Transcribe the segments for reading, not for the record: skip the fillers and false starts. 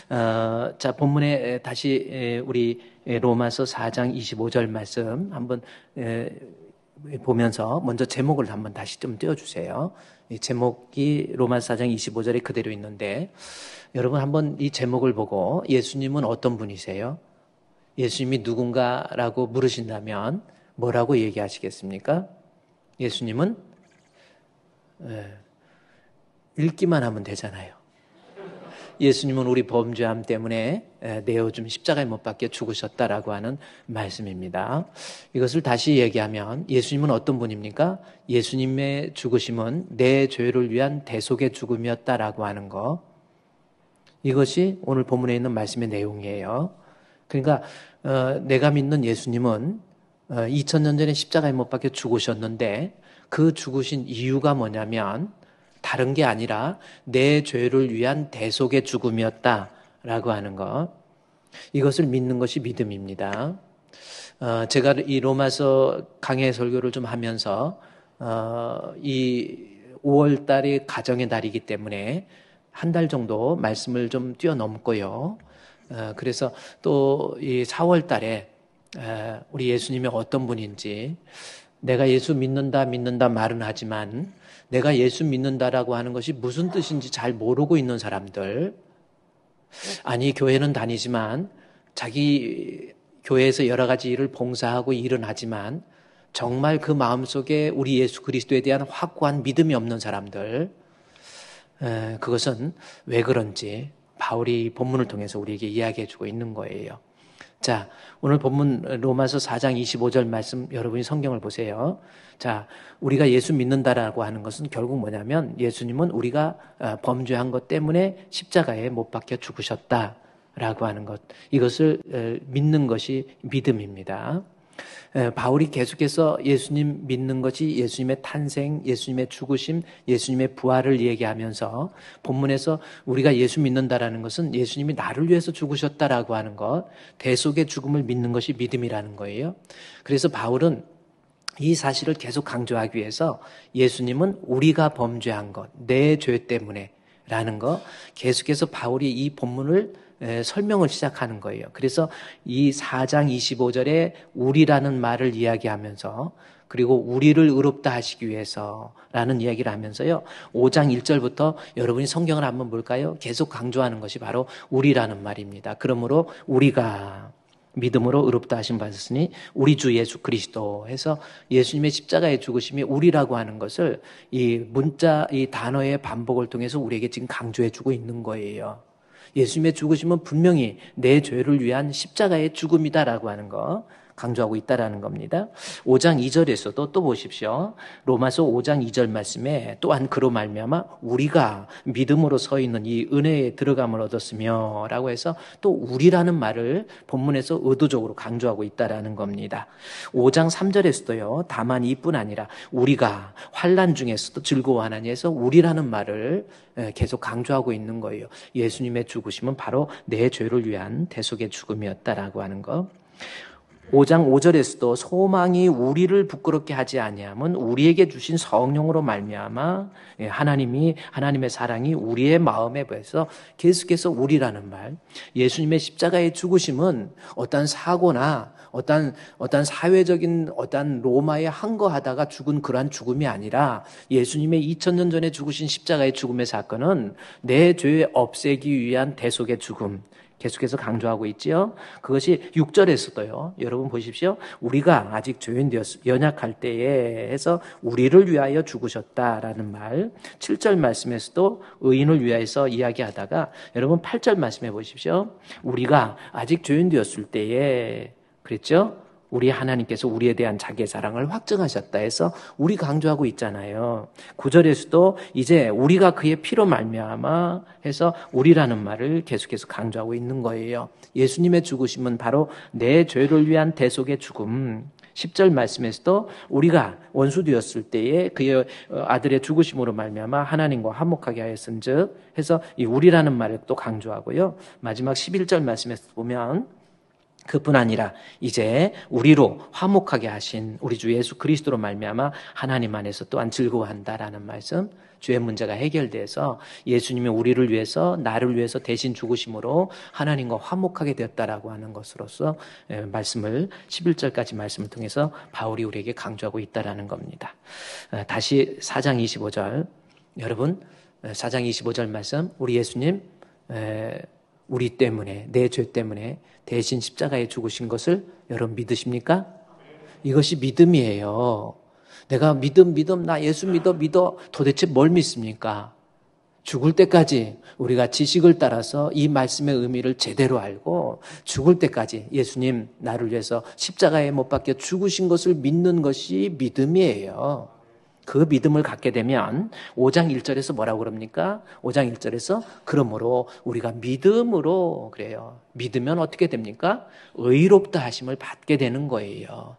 자, 본문에 다시 우리 로마서 4장 25절 말씀 한번 보면서 먼저 제목을 한번 다시 좀 띄워주세요. 이 제목이 로마서 4장 25절에 그대로 있는데 여러분 한번 이 제목을 보고 예수님은 어떤 분이세요? 예수님이 누군가라고 물으신다면 뭐라고 얘기하시겠습니까? 예수님은 읽기만 하면 되잖아요. 예수님은 우리 범죄함 때문에 내어준 십자가에 못 박혀 죽으셨다라고 하는 말씀입니다. 이것을 다시 얘기하면 예수님은 어떤 분입니까? 예수님의 죽으심은 내 죄를 위한 대속의 죽음이었다라고 하는 거. 이것이 오늘 본문에 있는 말씀의 내용이에요. 그러니까 내가 믿는 예수님은 2000년 전에 십자가에 못 박혀 죽으셨는데 그 죽으신 이유가 뭐냐면 다른 게 아니라 내 죄를 위한 대속의 죽음이었다라고 하는 것. 이것을 믿는 것이 믿음입니다. 제가 이 로마서 강해 설교를 좀 하면서 이 5월 달이 가정의 달이기 때문에 한 달 정도 말씀을 좀 뛰어넘고요. 그래서 또 이 4월 달에 우리 예수님이 어떤 분인지 내가 예수 믿는다 말은 하지만 내가 예수 믿는다라고 하는 것이 무슨 뜻인지 잘 모르고 있는 사람들, 아니 교회는 다니지만 자기 교회에서 여러 가지 일을 봉사하고 일은 하지만 정말 그 마음속에 우리 예수 그리스도에 대한 확고한 믿음이 없는 사람들, 그것은 왜 그런지 바울이 본문을 통해서 우리에게 이야기해 주고 있는 거예요. 자, 오늘 본문 로마서 4장 25절 말씀 여러분이 성경을 보세요. 자, 우리가 예수 믿는다라고 하는 것은 결국 뭐냐면 예수님은 우리가 범죄한 것 때문에 십자가에 못 박혀 죽으셨다라고 하는 것. 이것을 믿는 것이 믿음입니다. 바울이 계속해서 예수님 믿는 것이 예수님의 탄생, 예수님의 죽으심, 예수님의 부활을 얘기하면서 본문에서 우리가 예수 믿는다라는 것은 예수님이 나를 위해서 죽으셨다라고 하는 것, 대속의 죽음을 믿는 것이 믿음이라는 거예요. 그래서 바울은 이 사실을 계속 강조하기 위해서 예수님은 우리가 범죄한 것, 내 죄 때문에 라는 거 계속해서 바울이 이 본문을 설명을 시작하는 거예요. 그래서 이 4장 25절에 우리라는 말을 이야기하면서 그리고 우리를 의롭다 하시기 위해서라는 이야기를 하면서요. 5장 1절부터 여러분이 성경을 한번 볼까요? 계속 강조하는 것이 바로 우리라는 말입니다. 그러므로 우리가 믿음으로 의롭다 하심 받았으니 우리 주 예수 그리스도 해서 예수님의 십자가의 죽으심이 우리라고 하는 것을 이 문자, 이 단어의 반복을 통해서 우리에게 지금 강조해 주고 있는 거예요. 예수님의 죽으심은 분명히 내 죄를 위한 십자가의 죽음이다라고 하는 거 강조하고 있다라는 겁니다. 5장 2절에서도 또 보십시오. 로마서 5장 2절 말씀에 또한 그로 말미암아 우리가 믿음으로 서 있는 이 은혜에 들어감을 얻었으며 라고 해서 또 우리라는 말을 본문에서 의도적으로 강조하고 있다라는 겁니다. 5장 3절에서도요. 다만 이뿐 아니라 우리가 환난 중에서도 즐거워하나니 해서 우리라는 말을 계속 강조하고 있는 거예요. 예수님의 죽으심은 바로 내 죄를 위한 대속의 죽음이었다라고 하는 거. 5장 5절에서도 소망이 우리를 부끄럽게 하지 아니함은 우리에게 주신 성령으로 말미암아 하나님의 사랑이 우리의 마음에 배서 계속해서 우리라는 말, 예수님의 십자가의 죽으심은 어떤 사고나 어떤 사회적인 어떤 로마에 항거하다가 죽은 그러한 죽음이 아니라 예수님의 2000년 전에 죽으신 십자가의 죽음의 사건은 내 죄 없애기 위한 대속의 죽음, 계속해서 강조하고 있지요. 그것이 6절에서도요. 여러분 보십시오. 우리가 아직 죄인 연약할 때에 해서 우리를 위하여 죽으셨다라는 말. 7절 말씀에서도 의인을 위하여서 이야기하다가 여러분 8절 말씀해 보십시오. 우리가 아직 죄인 되었을 때에 그랬죠? 우리 하나님께서 우리에 대한 자기의 사랑을 확증하셨다 해서 우리 강조하고 있잖아요. 9절에서도 이제 우리가 그의 피로 말미암아 해서 우리라는 말을 계속해서 강조하고 있는 거예요. 예수님의 죽으심은 바로 내 죄를 위한 대속의 죽음. 10절 말씀에서도 우리가 원수 되었을 때에 그의 아들의 죽으심으로 말미암아 하나님과 화목하게 하였은즉 해서 이 우리라는 말을 또 강조하고요. 마지막 11절 말씀에서 보면 그뿐 아니라 이제 우리로 화목하게 하신 우리 주 예수 그리스도로 말미암아 하나님 안에서 또한 즐거워한다라는 말씀, 죄의 문제가 해결돼서 예수님이 우리를 위해서 나를 위해서 대신 죽으심으로 하나님과 화목하게 되었다라고 하는 것으로서 말씀을 11절까지 말씀을 통해서 바울이 우리에게 강조하고 있다라는 겁니다. 다시 4장 25절 여러분 4장 25절 말씀 우리 예수님 우리 때문에 내 죄 때문에 대신 십자가에 죽으신 것을 여러분 믿으십니까? 이것이 믿음이에요. 내가 믿음 나 예수 믿어 도대체 뭘 믿습니까? 죽을 때까지 우리가 지식을 따라서 이 말씀의 의미를 제대로 알고 죽을 때까지 예수님 나를 위해서 십자가에 못 박혀 죽으신 것을 믿는 것이 믿음이에요. 그 믿음을 갖게 되면 5장 1절에서 뭐라고 그럽니까? 5장 1절에서 그러므로 우리가 믿음으로 그래요. 믿으면 어떻게 됩니까? 의롭다 하심을 받게 되는 거예요.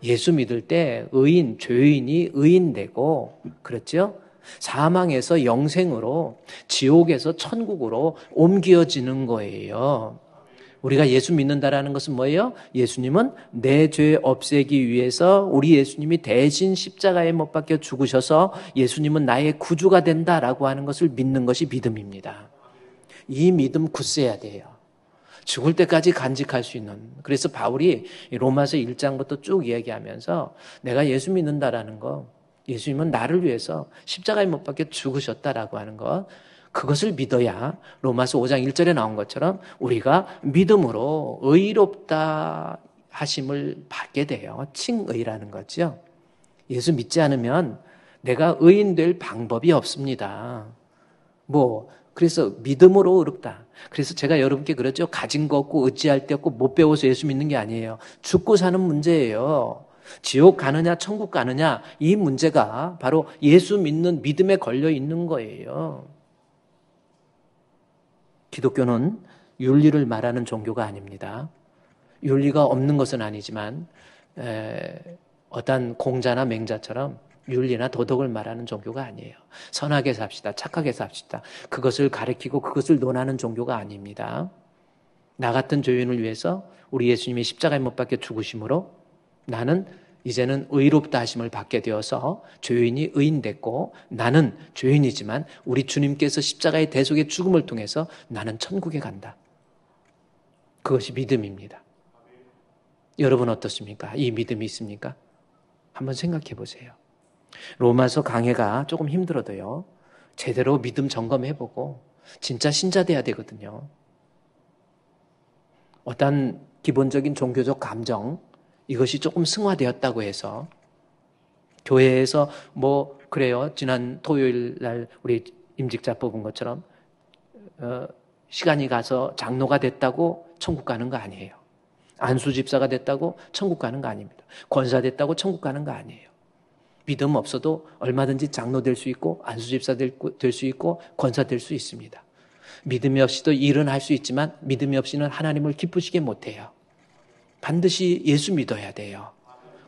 예수 믿을 때 의인, 죄인이 의인되고 그렇죠? 사망에서 영생으로 지옥에서 천국으로 옮겨지는 거예요. 우리가 예수 믿는다라는 것은 뭐예요? 예수님은 내 죄 없애기 위해서 우리 예수님이 대신 십자가에 못 박혀 죽으셔서 예수님은 나의 구주가 된다라고 하는 것을 믿는 것이 믿음입니다. 이 믿음 굳세야 돼요. 죽을 때까지 간직할 수 있는. 그래서 바울이 로마서 1장부터 쭉 이야기하면서 내가 예수 믿는다라는 거, 예수님은 나를 위해서 십자가에 못 박혀 죽으셨다라고 하는 것, 그것을 믿어야 로마서 5장 1절에 나온 것처럼 우리가 믿음으로 의롭다 하심을 받게 돼요. 칭의라는 거죠. 예수 믿지 않으면 내가 의인 될 방법이 없습니다. 그래서 믿음으로 의롭다. 그래서 제가 여러분께 그러죠. 가진 거 없고 의지할 데 없고 못 배워서 예수 믿는 게 아니에요. 죽고 사는 문제예요. 지옥 가느냐 천국 가느냐 이 문제가 바로 예수 믿는 믿음에 걸려 있는 거예요. 기독교는 윤리를 말하는 종교가 아닙니다. 윤리가 없는 것은 아니지만 어떤 공자나 맹자처럼 윤리나 도덕을 말하는 종교가 아니에요. 선하게 삽시다. 착하게 삽시다. 그것을 가르치고 그것을 논하는 종교가 아닙니다. 나 같은 죄인을 위해서 우리 예수님이 십자가에 못 박혀 죽으심으로 나는 이제는 의롭다 하심을 받게 되어서 죄인이 의인됐고 나는 죄인이지만 우리 주님께서 십자가의 대속의 죽음을 통해서 나는 천국에 간다. 그것이 믿음입니다. 여러분 어떻습니까? 이 믿음이 있습니까? 한번 생각해 보세요. 로마서 강해가 조금 힘들어도요. 제대로 믿음 점검해보고 진짜 신자 돼야 되거든요. 어떤 기본적인 종교적 감정 이것이 조금 승화되었다고 해서 교회에서 그래요. 지난 토요일 날 우리 임직자 뽑은 것처럼 시간이 가서 장로가 됐다고 천국 가는 거 아니에요. 안수집사가 됐다고 천국 가는 거 아닙니다. 권사 됐다고 천국 가는 거 아니에요. 믿음 없어도 얼마든지 장로 될 수 있고 안수집사 될 수 있고 권사 될 수 있습니다. 믿음이 없이도 일은 할 수 있지만 믿음이 없이는 하나님을 기쁘시게 못해요. 반드시 예수 믿어야 돼요.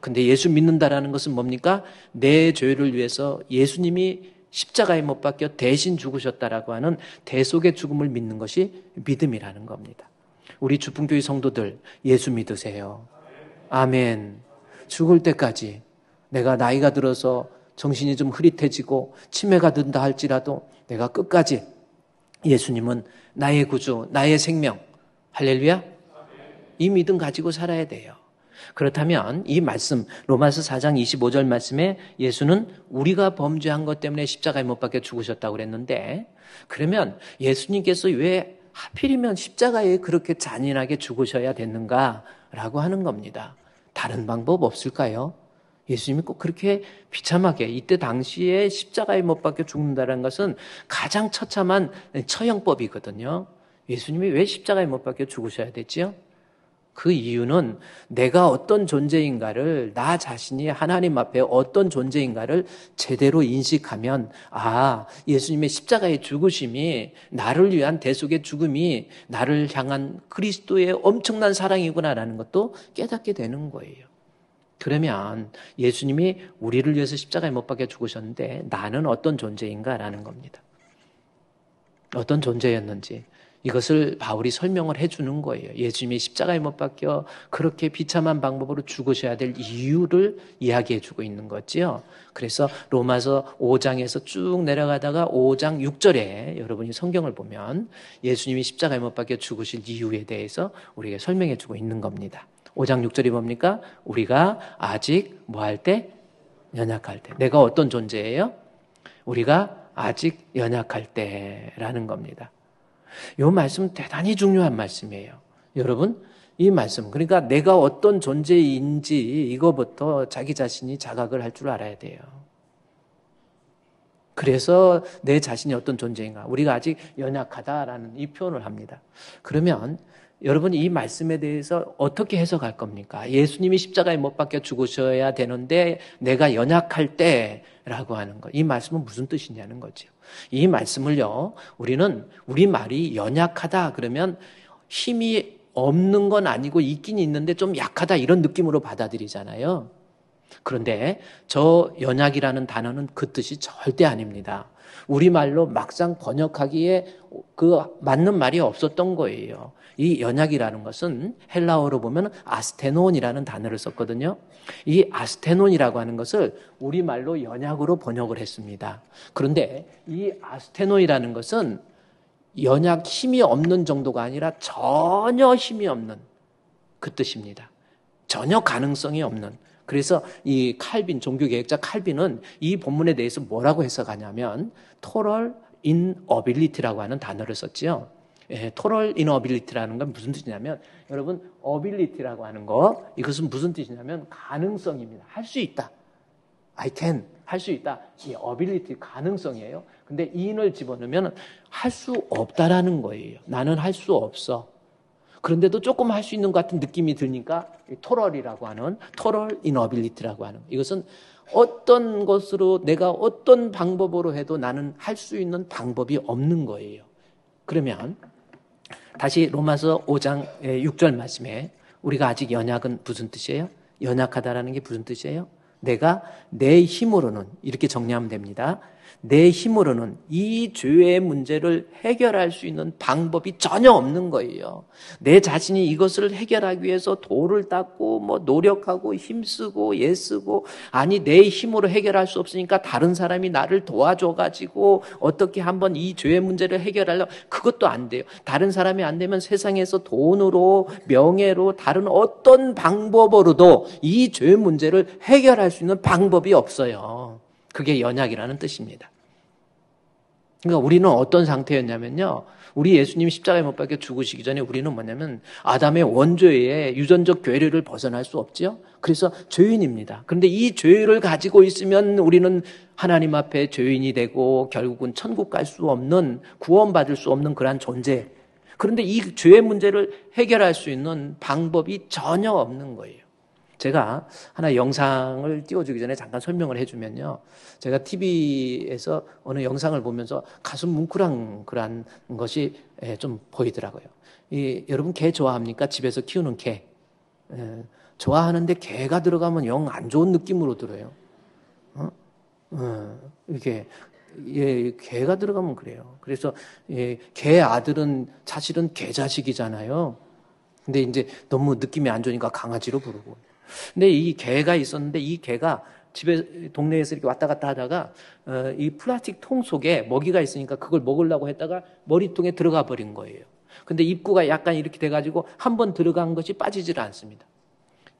근데 예수 믿는다라는 것은 뭡니까? 내 죄를 위해서 예수님이 십자가에 못 박혀 대신 죽으셨다라고 하는 대속의 죽음을 믿는 것이 믿음이라는 겁니다. 우리 주풍교회 성도들 예수 믿으세요. 아멘. 죽을 때까지 내가 나이가 들어서 정신이 좀 흐릿해지고 치매가 든다 할지라도 내가 끝까지 예수님은 나의 구주, 나의 생명. 할렐루야. 이 믿음 가지고 살아야 돼요. 그렇다면 이 말씀 로마서 4장 25절 말씀에 예수는 우리가 범죄한 것 때문에 십자가에 못 박혀 죽으셨다고 그랬는데 그러면 예수님께서 왜 하필이면 십자가에 그렇게 잔인하게 죽으셔야 됐는가라고 하는 겁니다. 다른 방법 없을까요? 예수님이 꼭 그렇게 비참하게 이때 당시에 십자가에 못 박혀 죽는다는 것은 가장 처참한 처형법이거든요. 예수님이 왜 십자가에 못 박혀 죽으셔야 됐지요? 그 이유는 내가 어떤 존재인가를 나 자신이 하나님 앞에 어떤 존재인가를 제대로 인식하면 예수님의 십자가의 죽으심이 나를 위한 대속의 죽음이 나를 향한 그리스도의 엄청난 사랑이구나라는 것도 깨닫게 되는 거예요. 그러면 예수님이 우리를 위해서 십자가에 못 박혀 죽으셨는데 나는 어떤 존재인가라는 겁니다. 어떤 존재였는지 이것을 바울이 설명을 해주는 거예요. 예수님이 십자가에 못 박혀 그렇게 비참한 방법으로 죽으셔야 될 이유를 이야기해주고 있는 거지요. 그래서 로마서 5장에서 쭉 내려가다가 5장 6절에 여러분이 성경을 보면 예수님이 십자가에 못 박혀 죽으실 이유에 대해서 우리에게 설명해주고 있는 겁니다. 5장 6절이 뭡니까? 우리가 아직 뭐 할 때? 연약할 때. 내가 어떤 존재예요? 우리가 아직 연약할 때라는 겁니다. 이 말씀 대단히 중요한 말씀이에요. 여러분, 이 말씀, 그러니까 내가 어떤 존재인지 이거부터 자기 자신이 자각을 할 줄 알아야 돼요. 그래서 내 자신이 어떤 존재인가, 우리가 아직 연약하다라는 이 표현을 합니다. 그러면 여러분, 이 말씀에 대해서 어떻게 해석할 겁니까? 예수님이 십자가에 못 박혀 죽으셔야 되는데 내가 연약할 때라고 하는 것, 이 말씀은 무슨 뜻이냐는 거죠. 이 말씀을요, 우리는 우리 말이 연약하다 그러면 힘이 없는 건 아니고 있긴 있는데 좀 약하다 이런 느낌으로 받아들이잖아요. 그런데 저 연약이라는 단어는 그 뜻이 절대 아닙니다. 우리말로 막상 번역하기에 그 맞는 말이 없었던 거예요. 이 연약이라는 것은 헬라어로 보면 아스테논이라는 단어를 썼거든요. 이 아스테논이라고 하는 것을 우리말로 연약으로 번역을 했습니다. 그런데 이 아스테논이라는 것은 연약, 힘이 없는 정도가 아니라 전혀 힘이 없는 그 뜻입니다. 전혀 가능성이 없는. 그래서 이 칼빈, 종교개혁자 칼빈은 이 본문에 대해서 뭐라고 해석하냐면 total inability라고 하는 단어를 썼지요. total inability라는 건 무슨 뜻이냐면, 여러분, ability라고 하는 거, 이것은 무슨 뜻이냐면 가능성입니다. 할 수 있다. I can, 할 수 있다. 이 ability, 가능성이에요. 근데 in을 집어넣으면 할 수 없다라는 거예요. 나는 할 수 없어. 그런데도 조금 할 수 있는 것 같은 느낌이 드니까 total이라고 하는, total inability라고 하는, 이것은 어떤 것으로 내가 어떤 방법으로 해도 나는 할 수 있는 방법이 없는 거예요. 그러면 다시 로마서 5장 6절 말씀에 우리가 아직 연약은 무슨 뜻이에요? 연약하다라는 게 무슨 뜻이에요? 내가 내 힘으로는, 이렇게 정리하면 됩니다. 내 힘으로는 이 죄의 문제를 해결할 수 있는 방법이 전혀 없는 거예요. 내 자신이 이것을 해결하기 위해서 돌을 닦고 뭐 노력하고 힘쓰고 애쓰고, 아니 내 힘으로 해결할 수 없으니까 다른 사람이 나를 도와줘가지고 어떻게 한번 이 죄의 문제를 해결하려고, 그것도 안 돼요. 다른 사람이 안 되면 세상에서 돈으로, 명예로, 다른 어떤 방법으로도 이 죄의 문제를 해결할 수 있는 방법이 없어요. 그게 연약이라는 뜻입니다. 그러니까 우리는 어떤 상태였냐면요, 우리 예수님 십자가에 못 박혀 죽으시기 전에 우리는 뭐냐면 아담의 원죄의 유전적 괴뢰를 벗어날 수 없죠. 그래서 죄인입니다. 그런데 이 죄를 가지고 있으면 우리는 하나님 앞에 죄인이 되고 결국은 천국 갈 수 없는, 구원받을 수 없는 그러한 존재. 그런데 이 죄의 문제를 해결할 수 있는 방법이 전혀 없는 거예요. 제가 하나 영상을 띄워주기 전에 잠깐 설명을 해주면요, 제가 TV에서 어느 영상을 보면서 가슴 뭉클한 그런 것이 좀 보이더라고요. 여러분, 개 좋아합니까? 집에서 키우는 개. 좋아하는데 개가 들어가면 영 안 좋은 느낌으로 들어요. 이렇게 개가 들어가면 그래요. 그래서 개 아들은 사실은 개 자식이잖아요. 근데 이제 너무 느낌이 안 좋으니까 강아지로 부르고. 근데 이 개가 있었는데, 이 개가 집에, 동네에서 이렇게 왔다 갔다 하다가 이 플라스틱 통 속에 먹이가 있으니까 그걸 먹으려고 했다가 머리통에 들어가 버린 거예요. 근데 입구가 약간 이렇게 돼가지고 한번 들어간 것이 빠지질 않습니다.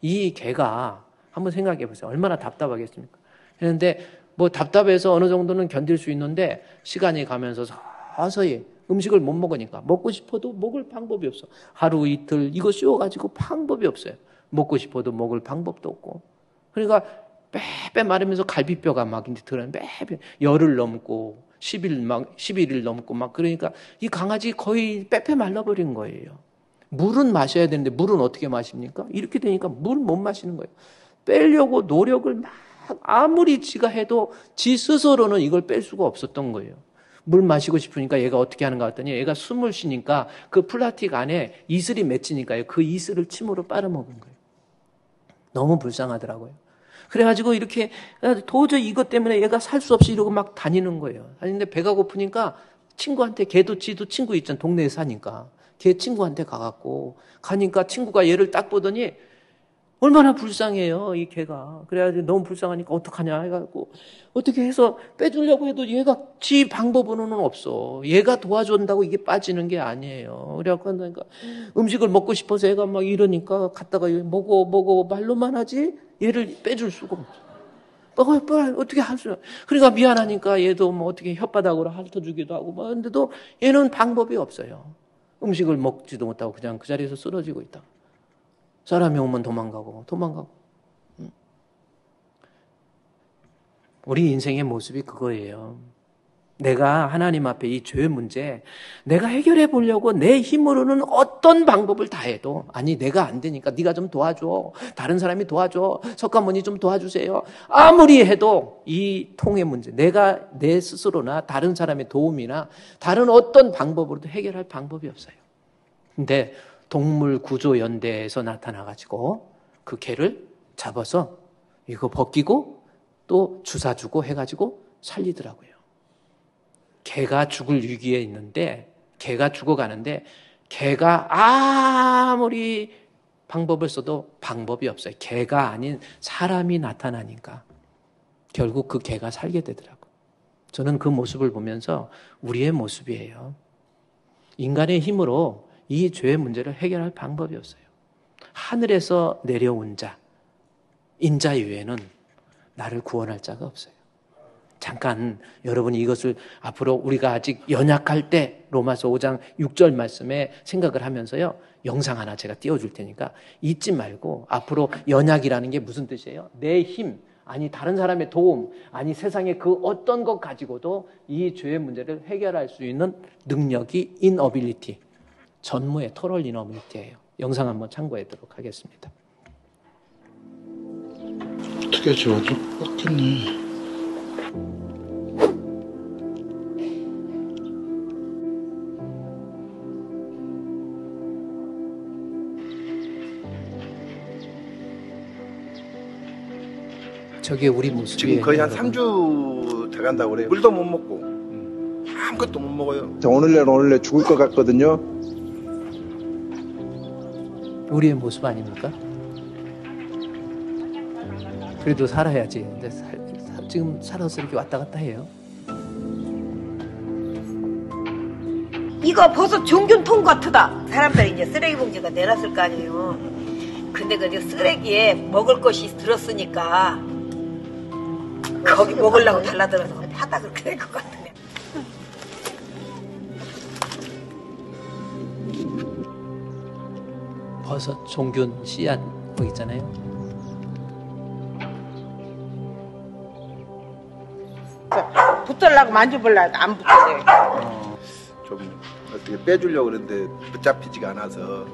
이 개가 한번 생각해 보세요. 얼마나 답답하겠습니까? 그런데 뭐 답답해서 어느 정도는 견딜 수 있는데, 시간이 가면서 서서히 음식을 못 먹으니까, 먹고 싶어도 먹을 방법이 없어. 하루 이틀 이거 씌워가지고 방법이 없어요. 먹고 싶어도 먹을 방법도 없고. 그러니까 빼빼 마르면서 갈비뼈가 막 이제 들어요. 빼빼 열흘 넘고 11일 넘고 막. 그러니까 이 강아지 거의 빼빼 말라버린 거예요. 물은 마셔야 되는데 물은 어떻게 마십니까? 이렇게 되니까 물 못 마시는 거예요. 빼려고 노력을 막 아무리 지가 해도 지 스스로는 이걸 뺄 수가 없었던 거예요. 물 마시고 싶으니까 얘가 어떻게 하는가 했더니, 얘가 숨을 쉬니까 그 플라스틱 안에 이슬이 맺히니까요, 그 이슬을 침으로 빨아먹은 거예요. 너무 불쌍하더라고요. 그래가지고 이렇게 도저히 이것 때문에 얘가 살 수 없이 이러고 막 다니는 거예요. 다니는데 배가 고프니까 친구한테, 걔도 지도 친구 있잖아. 동네에 사니까. 걔 친구한테 가갖고, 가니까 친구가 얘를 딱 보더니 얼마나 불쌍해요, 이 개가. 그래가지고 너무 불쌍하니까 어떡하냐 해가지고 어떻게 해서 빼주려고 해도 얘가 지 방법으로는 없어. 얘가 도와준다고 이게 빠지는 게 아니에요. 그래갖고 그러니까 음식을 먹고 싶어서 얘가 막 이러니까 갔다가 먹어 말로만 하지 얘를 빼줄 수가 없어. 빨리 어떻게 할 수? 그러니까 미안하니까 얘도 뭐 어떻게 혓바닥으로 핥아주기도 하고 뭐 근데도 얘는 방법이 없어요. 음식을 먹지도 못하고 그냥 그 자리에서 쓰러지고 있다. 사람이 오면 도망가고. 우리 인생의 모습이 그거예요. 내가 하나님 앞에 이 죄의 문제 내가 해결해 보려고 내 힘으로는 어떤 방법을 다 해도 아니 내가 안 되니까 네가 좀 도와줘. 다른 사람이 도와줘. 석가모니 좀 도와주세요. 아무리 해도 이 통의 문제 내가 내 스스로나 다른 사람의 도움이나 다른 어떤 방법으로도 해결할 방법이 없어요. 근데 동물구조연대에서 나타나가지고 그 개를 잡아서 이거 벗기고 또 주사 주고 해가지고 살리더라고요. 개가 죽을 위기에 있는데 개가 죽어가는데 개가 아무리 방법을 써도 방법이 없어요. 개가 아닌 사람이 나타나니까 결국 그 개가 살게 되더라고요. 저는 그 모습을 보면서 우리의 모습이에요. 인간의 힘으로 이 죄의 문제를 해결할 방법이 없어요. 하늘에서 내려온 자, 인자 이외에는 나를 구원할 자가 없어요. 잠깐 여러분이 이것을 앞으로 우리가 아직 연약할 때 로마서 5장 6절 말씀에 생각을 하면서요. 영상 하나 제가 띄워줄 테니까 잊지 말고 앞으로 연약이라는 게 무슨 뜻이에요? 내 힘, 아니 다른 사람의 도움, 아니 세상의 그 어떤 것 가지고도 이 죄의 문제를 해결할 수 있는 능력이 inability, 전무의 total inability예요. 영상 한번 참고하도록 하겠습니다. 어떻게 지워줘? 빡겠네. 저게 우리 모습이에요. 지금 거의 한 3주 돼간다고 그래요. 물도 못 먹고 아무것도 못 먹어요. 오늘날 죽을 것 같거든요. 우리의 모습 아닙니까? 그래도 살아야지. 근데 지금 살아서 이렇게 왔다 갔다 해요. 이거 벌써 종균통 같다. 사람들이 이제 쓰레기 봉지가 내놨을 거 아니에요. 근데 그 쓰레기에 먹을 것이 들었으니까 거기 먹으려고 달라들어서 하다 그렇게 될 것 같네. 버섯, 종균, 씨앗 뭐 있잖아요. 붙들라고 만져보려고 안 붙어요. 좀 어떻게 빼주려고 그러는데 붙잡히지가 않아서.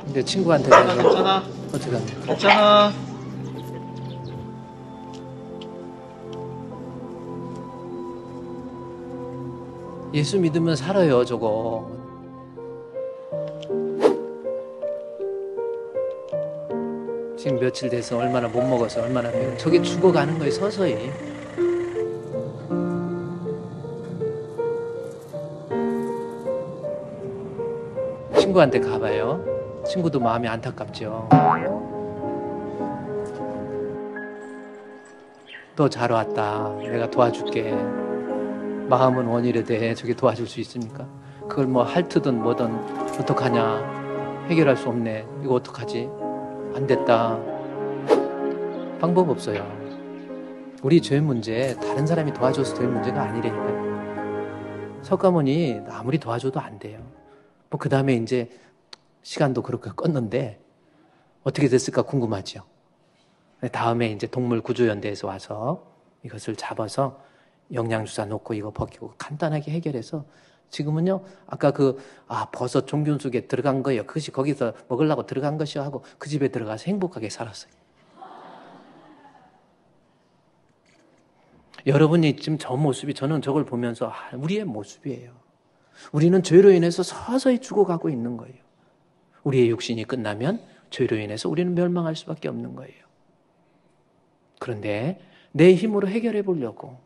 근데 친구한테 괜찮아. 어떻게 합니까? 괜찮아. 예수 믿으면 살아요, 저거. 지금 며칠 돼서 얼마나 못 먹어서 얼마나 배고 저게 죽어가는 거예요, 서서히. 친구한테 가봐요. 친구도 마음이 안타깝죠. 너 잘 왔다. 내가 도와줄게. 마음은 원이래대. 저게 도와줄 수 있습니까? 그걸 뭐 핥든 뭐든 어떡하냐. 해결할 수 없네. 이거 어떡하지? 안 됐다. 방법 없어요. 우리 죄 문제 다른 사람이 도와줘서 될 문제가 아니라니까요. 석가모니 아무리 도와줘도 안 돼요. 뭐 그 다음에 이제 시간도 그렇게 껐는데 어떻게 됐을까 궁금하죠. 다음에 이제 동물구조연대에서 와서 이것을 잡아서 영양주사 놓고 이거 벗기고 간단하게 해결해서 지금은요 아까 버섯 종균 속에 들어간 거예요. 그것이 거기서 먹으려고 들어간 것이요 하고 그 집에 들어가서 행복하게 살았어요. 여러분이 지금 저 모습이 저는 저걸 보면서 우리의 모습이에요. 우리는 죄로 인해서 서서히 죽어가고 있는 거예요. 우리의 육신이 끝나면 죄로 인해서 우리는 멸망할 수밖에 없는 거예요. 그런데 내 힘으로 해결해 보려고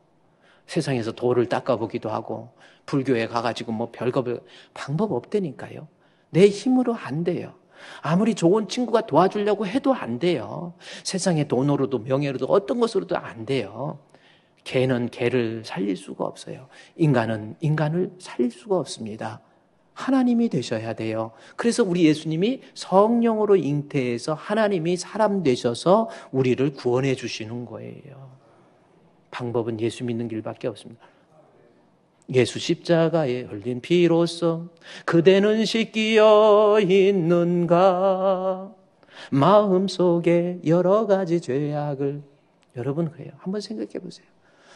세상에서 돌을 닦아보기도 하고 불교에 가가지고 뭐 별거 방법 없다니까요. 내 힘으로 안 돼요. 아무리 좋은 친구가 도와주려고 해도 안 돼요. 세상의 돈으로도 명예로도 어떤 것으로도 안 돼요. 개는 개를 살릴 수가 없어요. 인간은 인간을 살릴 수가 없습니다. 하나님이 되셔야 돼요. 그래서 우리 예수님이 성령으로 잉태해서 하나님이 사람 되셔서 우리를 구원해 주시는 거예요. 방법은 예수 믿는 길밖에 없습니다. 예수 십자가에 흘린 피로써 그대는 씻기어 있는가? 마음속에 여러 가지 죄악을. 여러분 그래요. 한번 생각해 보세요.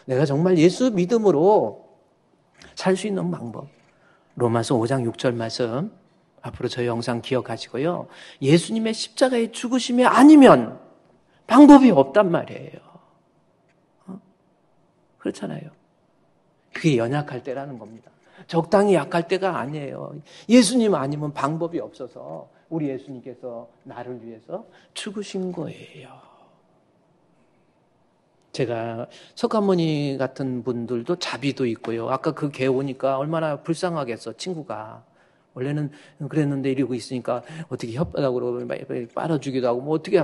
내가 정말 예수 믿음으로 살 수 있는 방법. 로마서 5장 6절 말씀 앞으로 저 영상 기억하시고요. 예수님의 십자가의 죽으심이 아니면 방법이 없단 말이에요. 그렇잖아요. 그게 연약할 때라는 겁니다. 적당히 약할 때가 아니에요. 예수님 아니면 방법이 없어서 우리 예수님께서 나를 위해서 죽으신 거예요. 제가 석가모니 같은 분들도 자비도 있고요. 아까 그 개 오니까 얼마나 불쌍하겠어, 친구가. 원래는 그랬는데 이러고 있으니까 어떻게 혓바닥으로 빨아주기도 하고 뭐 어떻게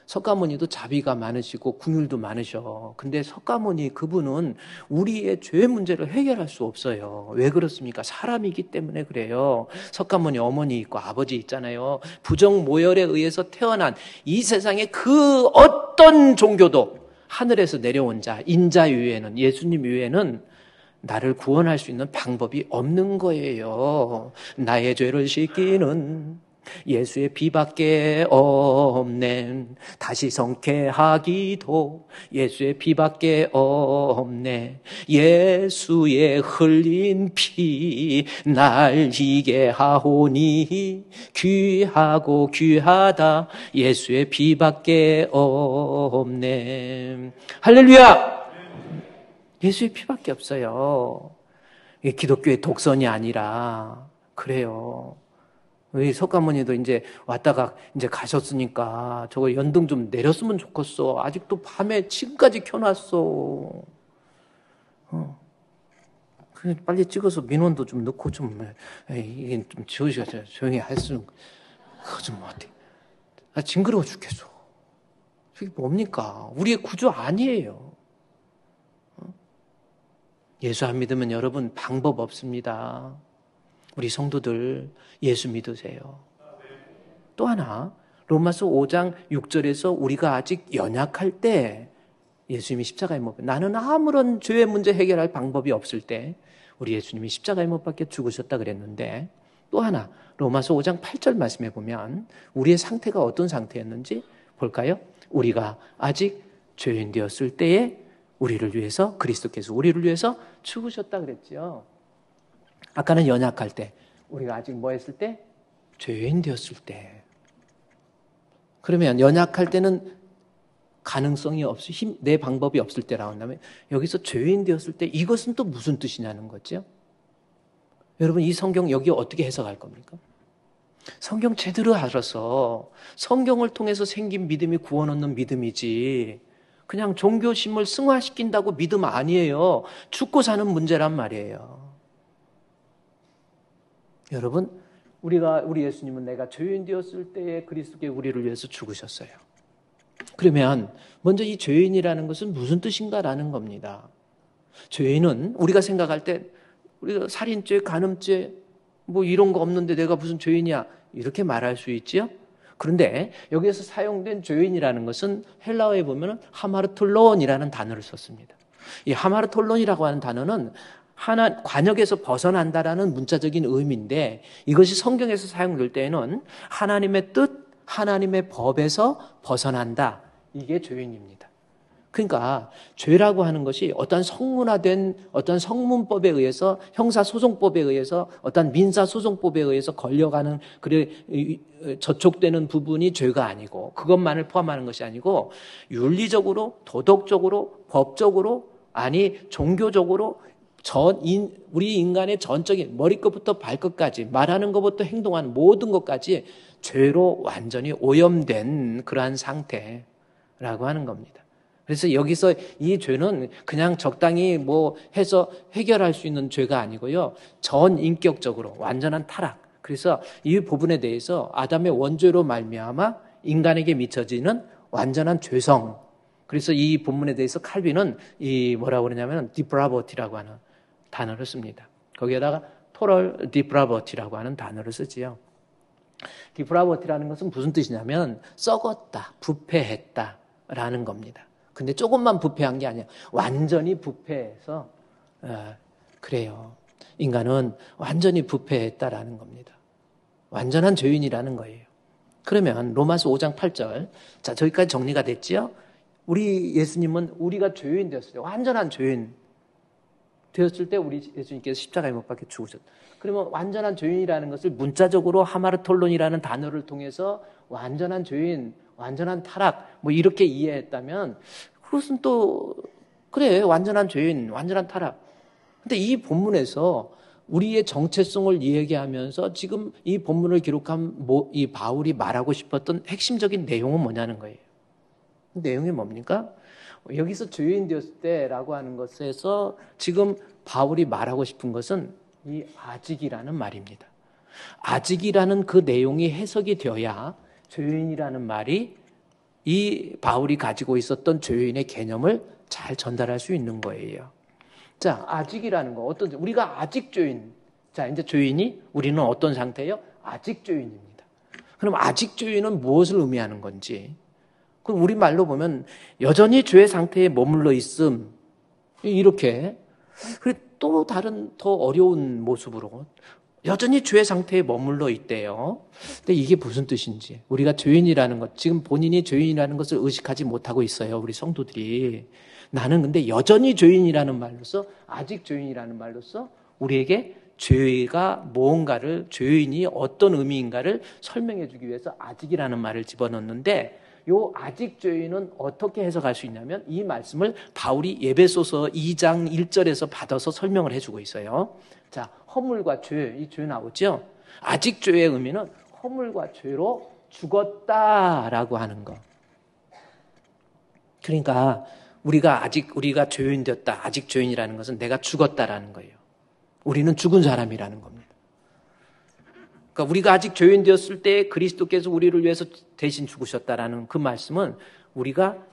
석가모니도 자비가 많으시고 궁율도 많으셔. 근데 석가모니 그분은 우리의 죄 문제를 해결할 수 없어요. 왜 그렇습니까? 사람이기 때문에 그래요. 석가모니 어머니 있고 아버지 있잖아요. 부정모열에 의해서 태어난 이 세상에 그 어떤 종교도 하늘에서 내려온 자, 인자 위에는, 예수님 위에는 나를 구원할 수 있는 방법이 없는 거예요. 나의 죄를 씻기는 예수의 피밖에 없네. 다시 성쾌하기도 예수의 피밖에 없네. 예수의 흘린 피 날 희게 하오니 귀하고 귀하다 예수의 피밖에 없네. 할렐루야! 예수의 피밖에 없어요. 이게 기독교의 독선이 아니라 그래요. 우리 석가모니도 이제 왔다가 이제 가셨으니까 저거 연등 좀 내렸으면 좋겠어. 아직도 밤에 지금까지 켜놨어. 그래 빨리 찍어서 민원도 좀 넣고 좀 이게 좀 지호씨가 조용히 했으면 그거 좀 어때? 아 징그러워 죽겠어. 이게 뭡니까? 우리의 구조 아니에요. 예수 안 믿으면 여러분 방법 없습니다. 우리 성도들 예수 믿으세요. 또 하나 로마서 5장 6절에서 우리가 아직 연약할 때 예수님이 십자가에 못 박혀 나는 아무런 죄의 문제 해결할 방법이 없을 때 우리 예수님이 십자가에 못 박혀 죽으셨다 그랬는데 또 하나 로마서 5장 8절 말씀해 보면 우리의 상태가 어떤 상태였는지 볼까요? 우리가 아직 죄인 되었을 때에 우리를 위해서 그리스도께서 우리를 위해서 죽으셨다 그랬죠. 아까는 연약할 때, 우리가 아직 뭐 했을 때? 죄인 되었을 때. 그러면 연약할 때는 가능성이 없어, 내 방법이 없을 때라고 한다면 여기서 죄인 되었을 때 이것은 또 무슨 뜻이냐는 거죠. 여러분 이 성경 여기 어떻게 해석할 겁니까? 성경 제대로 알아서 성경을 통해서 생긴 믿음이 구원 얻는 믿음이지 그냥 종교심을 승화시킨다고 믿음 아니에요. 죽고 사는 문제란 말이에요. 여러분, 우리 예수님은 내가 죄인 되었을 때에 그리스도께 우리를 위해서 죽으셨어요. 그러면 먼저 이 죄인이라는 것은 무슨 뜻인가라는 겁니다. 죄인은 우리가 생각할 때 우리가 살인죄, 간음죄 뭐 이런 거 없는데 내가 무슨 죄인이야 이렇게 말할 수 있지요. 그런데 여기에서 사용된 죄인이라는 것은 헬라어에 보면 하마르톨론이라는 단어를 썼습니다. 이 하마르톨론이라고 하는 단어는 관역에서 벗어난다라는 문자적인 의미인데 이것이 성경에서 사용될 때에는 하나님의 뜻, 하나님의 법에서 벗어난다. 이게 죄인입니다. 그러니까 죄라고 하는 것이 어떤 성문화된 어떤 성문법에 의해서 형사소송법에 의해서 어떤 민사소송법에 의해서 걸려가는 저촉되는 부분이 죄가 아니고 그것만을 포함하는 것이 아니고 윤리적으로 도덕적으로 법적으로 아니 종교적으로 우리 인간의 전적인 머리끝부터 발끝까지 말하는 것부터 행동하는 모든 것까지 죄로 완전히 오염된 그러한 상태라고 하는 겁니다. 그래서 여기서 이 죄는 그냥 적당히 뭐 해서 해결할 수 있는 죄가 아니고요. 전 인격적으로 완전한 타락. 그래서 이 부분에 대해서 아담의 원죄로 말미암아 인간에게 미쳐지는 완전한 죄성. 그래서 이 본문에 대해서 칼빈은 이 뭐라고 그러냐면 depravity라고 하는 단어를 씁니다. 거기에다가 total depravity라고 하는 단어를 쓰지요. depravity라는 것은 무슨 뜻이냐면 썩었다, 부패했다라는 겁니다. 근데 조금만 부패한 게 아니야. 완전히 부패해서 그래요. 인간은 완전히 부패했다라는 겁니다. 완전한 죄인이라는 거예요. 그러면 로마서 5장 8절. 자, 저기까지 정리가 됐지요? 우리 예수님은 우리가 죄인 되었을 때, 완전한 죄인 되었을 때 우리 예수님께서 십자가에 못 박혀 죽으셨다. 그러면 완전한 죄인이라는 것을 문자적으로 하마르톨론이라는 단어를 통해서 완전한 죄인, 완전한 타락 뭐 이렇게 이해했다면 그것은 또 그래 완전한 죄인, 완전한 타락. 근데 이 본문에서 우리의 정체성을 이야기하면서 지금 이 본문을 기록한 이 바울이 말하고 싶었던 핵심적인 내용은 뭐냐는 거예요. 내용이 뭡니까? 여기서 죄인 되었을 때라고 하는 것에서 지금 바울이 말하고 싶은 것은 이 아직이라는 말입니다. 아직이라는 그 내용이 해석이 되어야 죄인이라는 말이 이 바울이 가지고 있었던 죄인의 개념을 잘 전달할 수 있는 거예요. 자, 아직이라는 거 어떤 우리가 아직 죄인. 자, 이제 죄인이 우리는 어떤 상태예요? 아직 죄인입니다. 그럼 아직 죄인은 무엇을 의미하는 건지? 그럼 우리 말로 보면 여전히 죄의 상태에 머물러 있음. 이렇게. 그리고 또 다른 더 어려운 모습으로 여전히 죄의 상태에 머물러 있대요. 근데 이게 무슨 뜻인지 우리가 죄인이라는 것, 지금 본인이 죄인이라는 것을 의식하지 못하고 있어요. 우리 성도들이. 나는 근데 여전히 죄인이라는 말로써, 아직 죄인이라는 말로써 우리에게 죄가 뭔가를, 죄인이 어떤 의미인가를 설명해 주기 위해서 아직이라는 말을 집어넣는데, 요 아직 죄인은 어떻게 해석할 수 있냐면 이 말씀을 바울이 에베소서 2장 1절에서 받아서 설명을 해주고 있어요. 자, 허물과 죄, 이 죄 나오죠? 아직 죄의 의미는 허물과 죄로 죽었다라고 하는 거. 그러니까 우리가 죄인 되었다, 아직 죄인이라는 것은 내가 죽었다라는 거예요. 우리는 죽은 사람이라는 겁니다. 그러니까 우리가 아직 죄인 되었을 때 그리스도께서 우리를 위해서 대신 죽으셨다라는 그 말씀은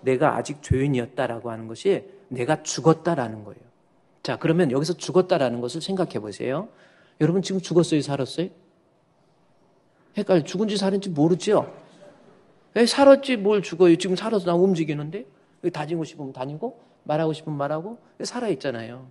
내가 아직 죄인이었다라고 하는 것이 내가 죽었다라는 거예요. 자, 그러면 여기서 죽었다라는 것을 생각해 보세요. 여러분 지금 죽었어요, 살았어요? 헷갈려. 죽은지 살았는지 모르죠? 살았지 뭘 죽어요. 지금 살아서 나 움직이는데 다니고 싶으면 다니고 말하고 싶으면 말하고 살아있잖아요.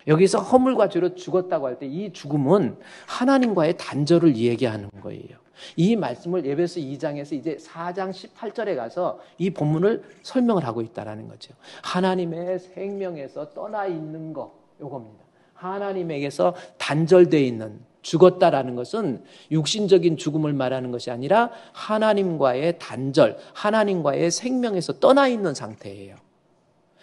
여기서 허물과 죄로 죽었다고 할 때 이 죽음은 하나님과의 단절을 얘기하는 거예요. 이 말씀을 에베소 2장에서 이제 4장 18절에 가서 이 본문을 설명을 하고 있다는 거죠. 하나님의 생명에서 떠나 있는 거, 요겁니다. 하나님에게서 단절되어 있는, 죽었다라는 것은 육신적인 죽음을 말하는 것이 아니라 하나님과의 단절, 하나님과의 생명에서 떠나 있는 상태예요.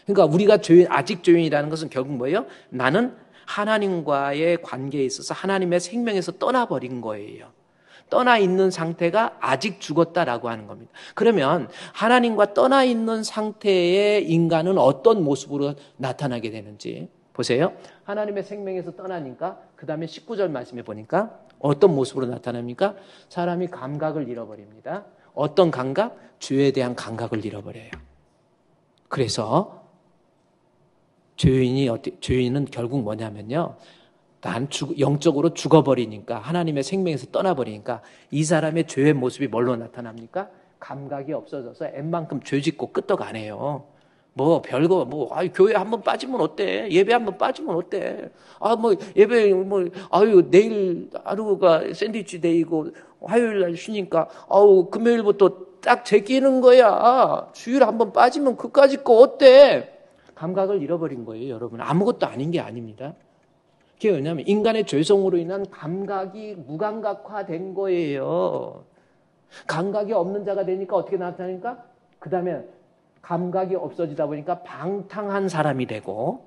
그러니까 우리가 아직 죄인이라는 것은 결국 뭐예요? 나는 하나님과의 관계에 있어서 하나님의 생명에서 떠나버린 거예요. 떠나 있는 상태가 아직 죽었다라고 하는 겁니다. 그러면 하나님과 떠나 있는 상태의 인간은 어떤 모습으로 나타나게 되는지 보세요. 하나님의 생명에서 떠나니까 그 다음에 19절 말씀해 보니까 어떤 모습으로 나타납니까? 사람이 감각을 잃어버립니다. 어떤 감각? 죄에 대한 감각을 잃어버려요. 그래서 죄인은 결국 뭐냐면요. 영적으로 죽어버리니까, 하나님의 생명에서 떠나버리니까 이 사람의 죄의 모습이 뭘로 나타납니까? 감각이 없어져서 웬만큼 죄 짓고 끄떡 안 해요. 별거, 교회 한번 빠지면 어때? 예배 한번 빠지면 어때? 예배, 내일 하루가 샌드위치 데이고, 화요일 날 쉬니까, 금요일부터 딱 제끼는 거야. 주일 한번 빠지면 그까짓 거 어때? 감각을 잃어버린 거예요, 여러분. 아무것도 아닌 게 아닙니다. 그게 왜냐하면 인간의 죄성으로 인한 감각이 무감각화된 거예요. 감각이 없는 자가 되니까 어떻게 나타나니까? 그 다음에 감각이 없어지다 보니까 방탕한 사람이 되고,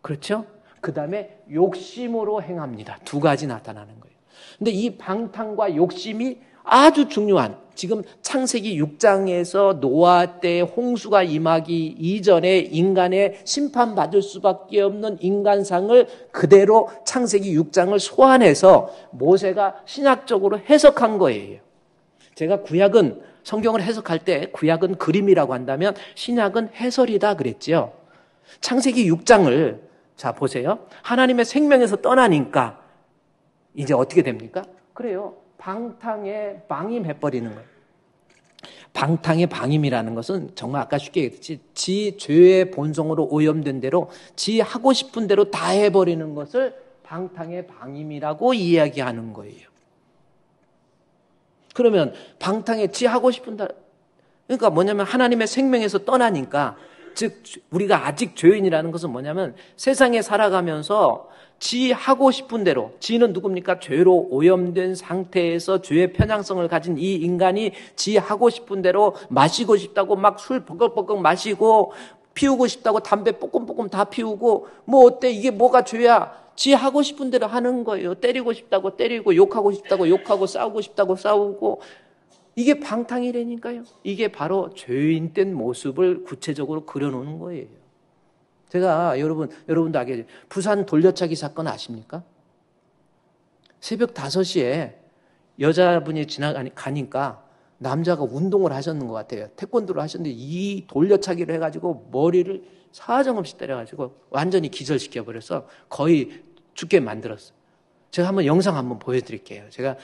그렇죠? 그 다음에 욕심으로 행합니다. 두 가지 나타나는 거예요. 근데 이 방탕과 욕심이 아주 중요한, 지금 창세기 6장에서 노아 때 홍수가 임하기 이전에 인간의 심판받을 수밖에 없는 인간상을 그대로 창세기 6장을 소환해서 모세가 신학적으로 해석한 거예요. 제가 구약은 성경을 해석할 때 구약은 그림이라고 한다면 신약은 해설이다 그랬지요. 창세기 6장을 자 보세요. 하나님의 생명에서 떠나니까 이제 어떻게 됩니까? 그래요. 방탕에 방임해버리는 거예요. 방탕의 방임이라는 것은 정말 아까 쉽게 얘기했듯이 지 죄의 본성으로 오염된 대로 지 하고 싶은 대로 다 해버리는 것을 방탕의 방임이라고 이야기하는 거예요. 그러면 방탕에 지 하고 싶은 대로 그러니까 뭐냐면 하나님의 생명에서 떠나니까 즉 우리가 아직 죄인이라는 것은 뭐냐면 세상에 살아가면서 지 하고 싶은 대로 지는 누굽니까? 죄로 오염된 상태에서 죄의 편향성을 가진 이 인간이 지 하고 싶은 대로 마시고 싶다고 막 술 버걱버걱 마시고 피우고 싶다고 담배 뽀꼼뽀꼼 다 피우고 뭐 어때 이게 뭐가 죄야? 지 하고 싶은 대로 하는 거예요. 때리고 싶다고 때리고 욕하고 싶다고 욕하고 싸우고 싶다고 싸우고 이게 방탕이라니까요. 이게 바로 죄인된 모습을 구체적으로 그려놓는 거예요. 제가 여러분도 알겠죠. 부산 돌려차기 사건 아십니까? 새벽 5시에 여자분이 지나가니까 남자가 운동을 하셨는 것 같아요. 태권도를 하셨는데 이 돌려차기를 해가지고 머리를 사정없이 때려가지고 완전히 기절시켜버려서 거의 죽게 만들었어요. 제가 한번 영상 한번 보여드릴게요. 제가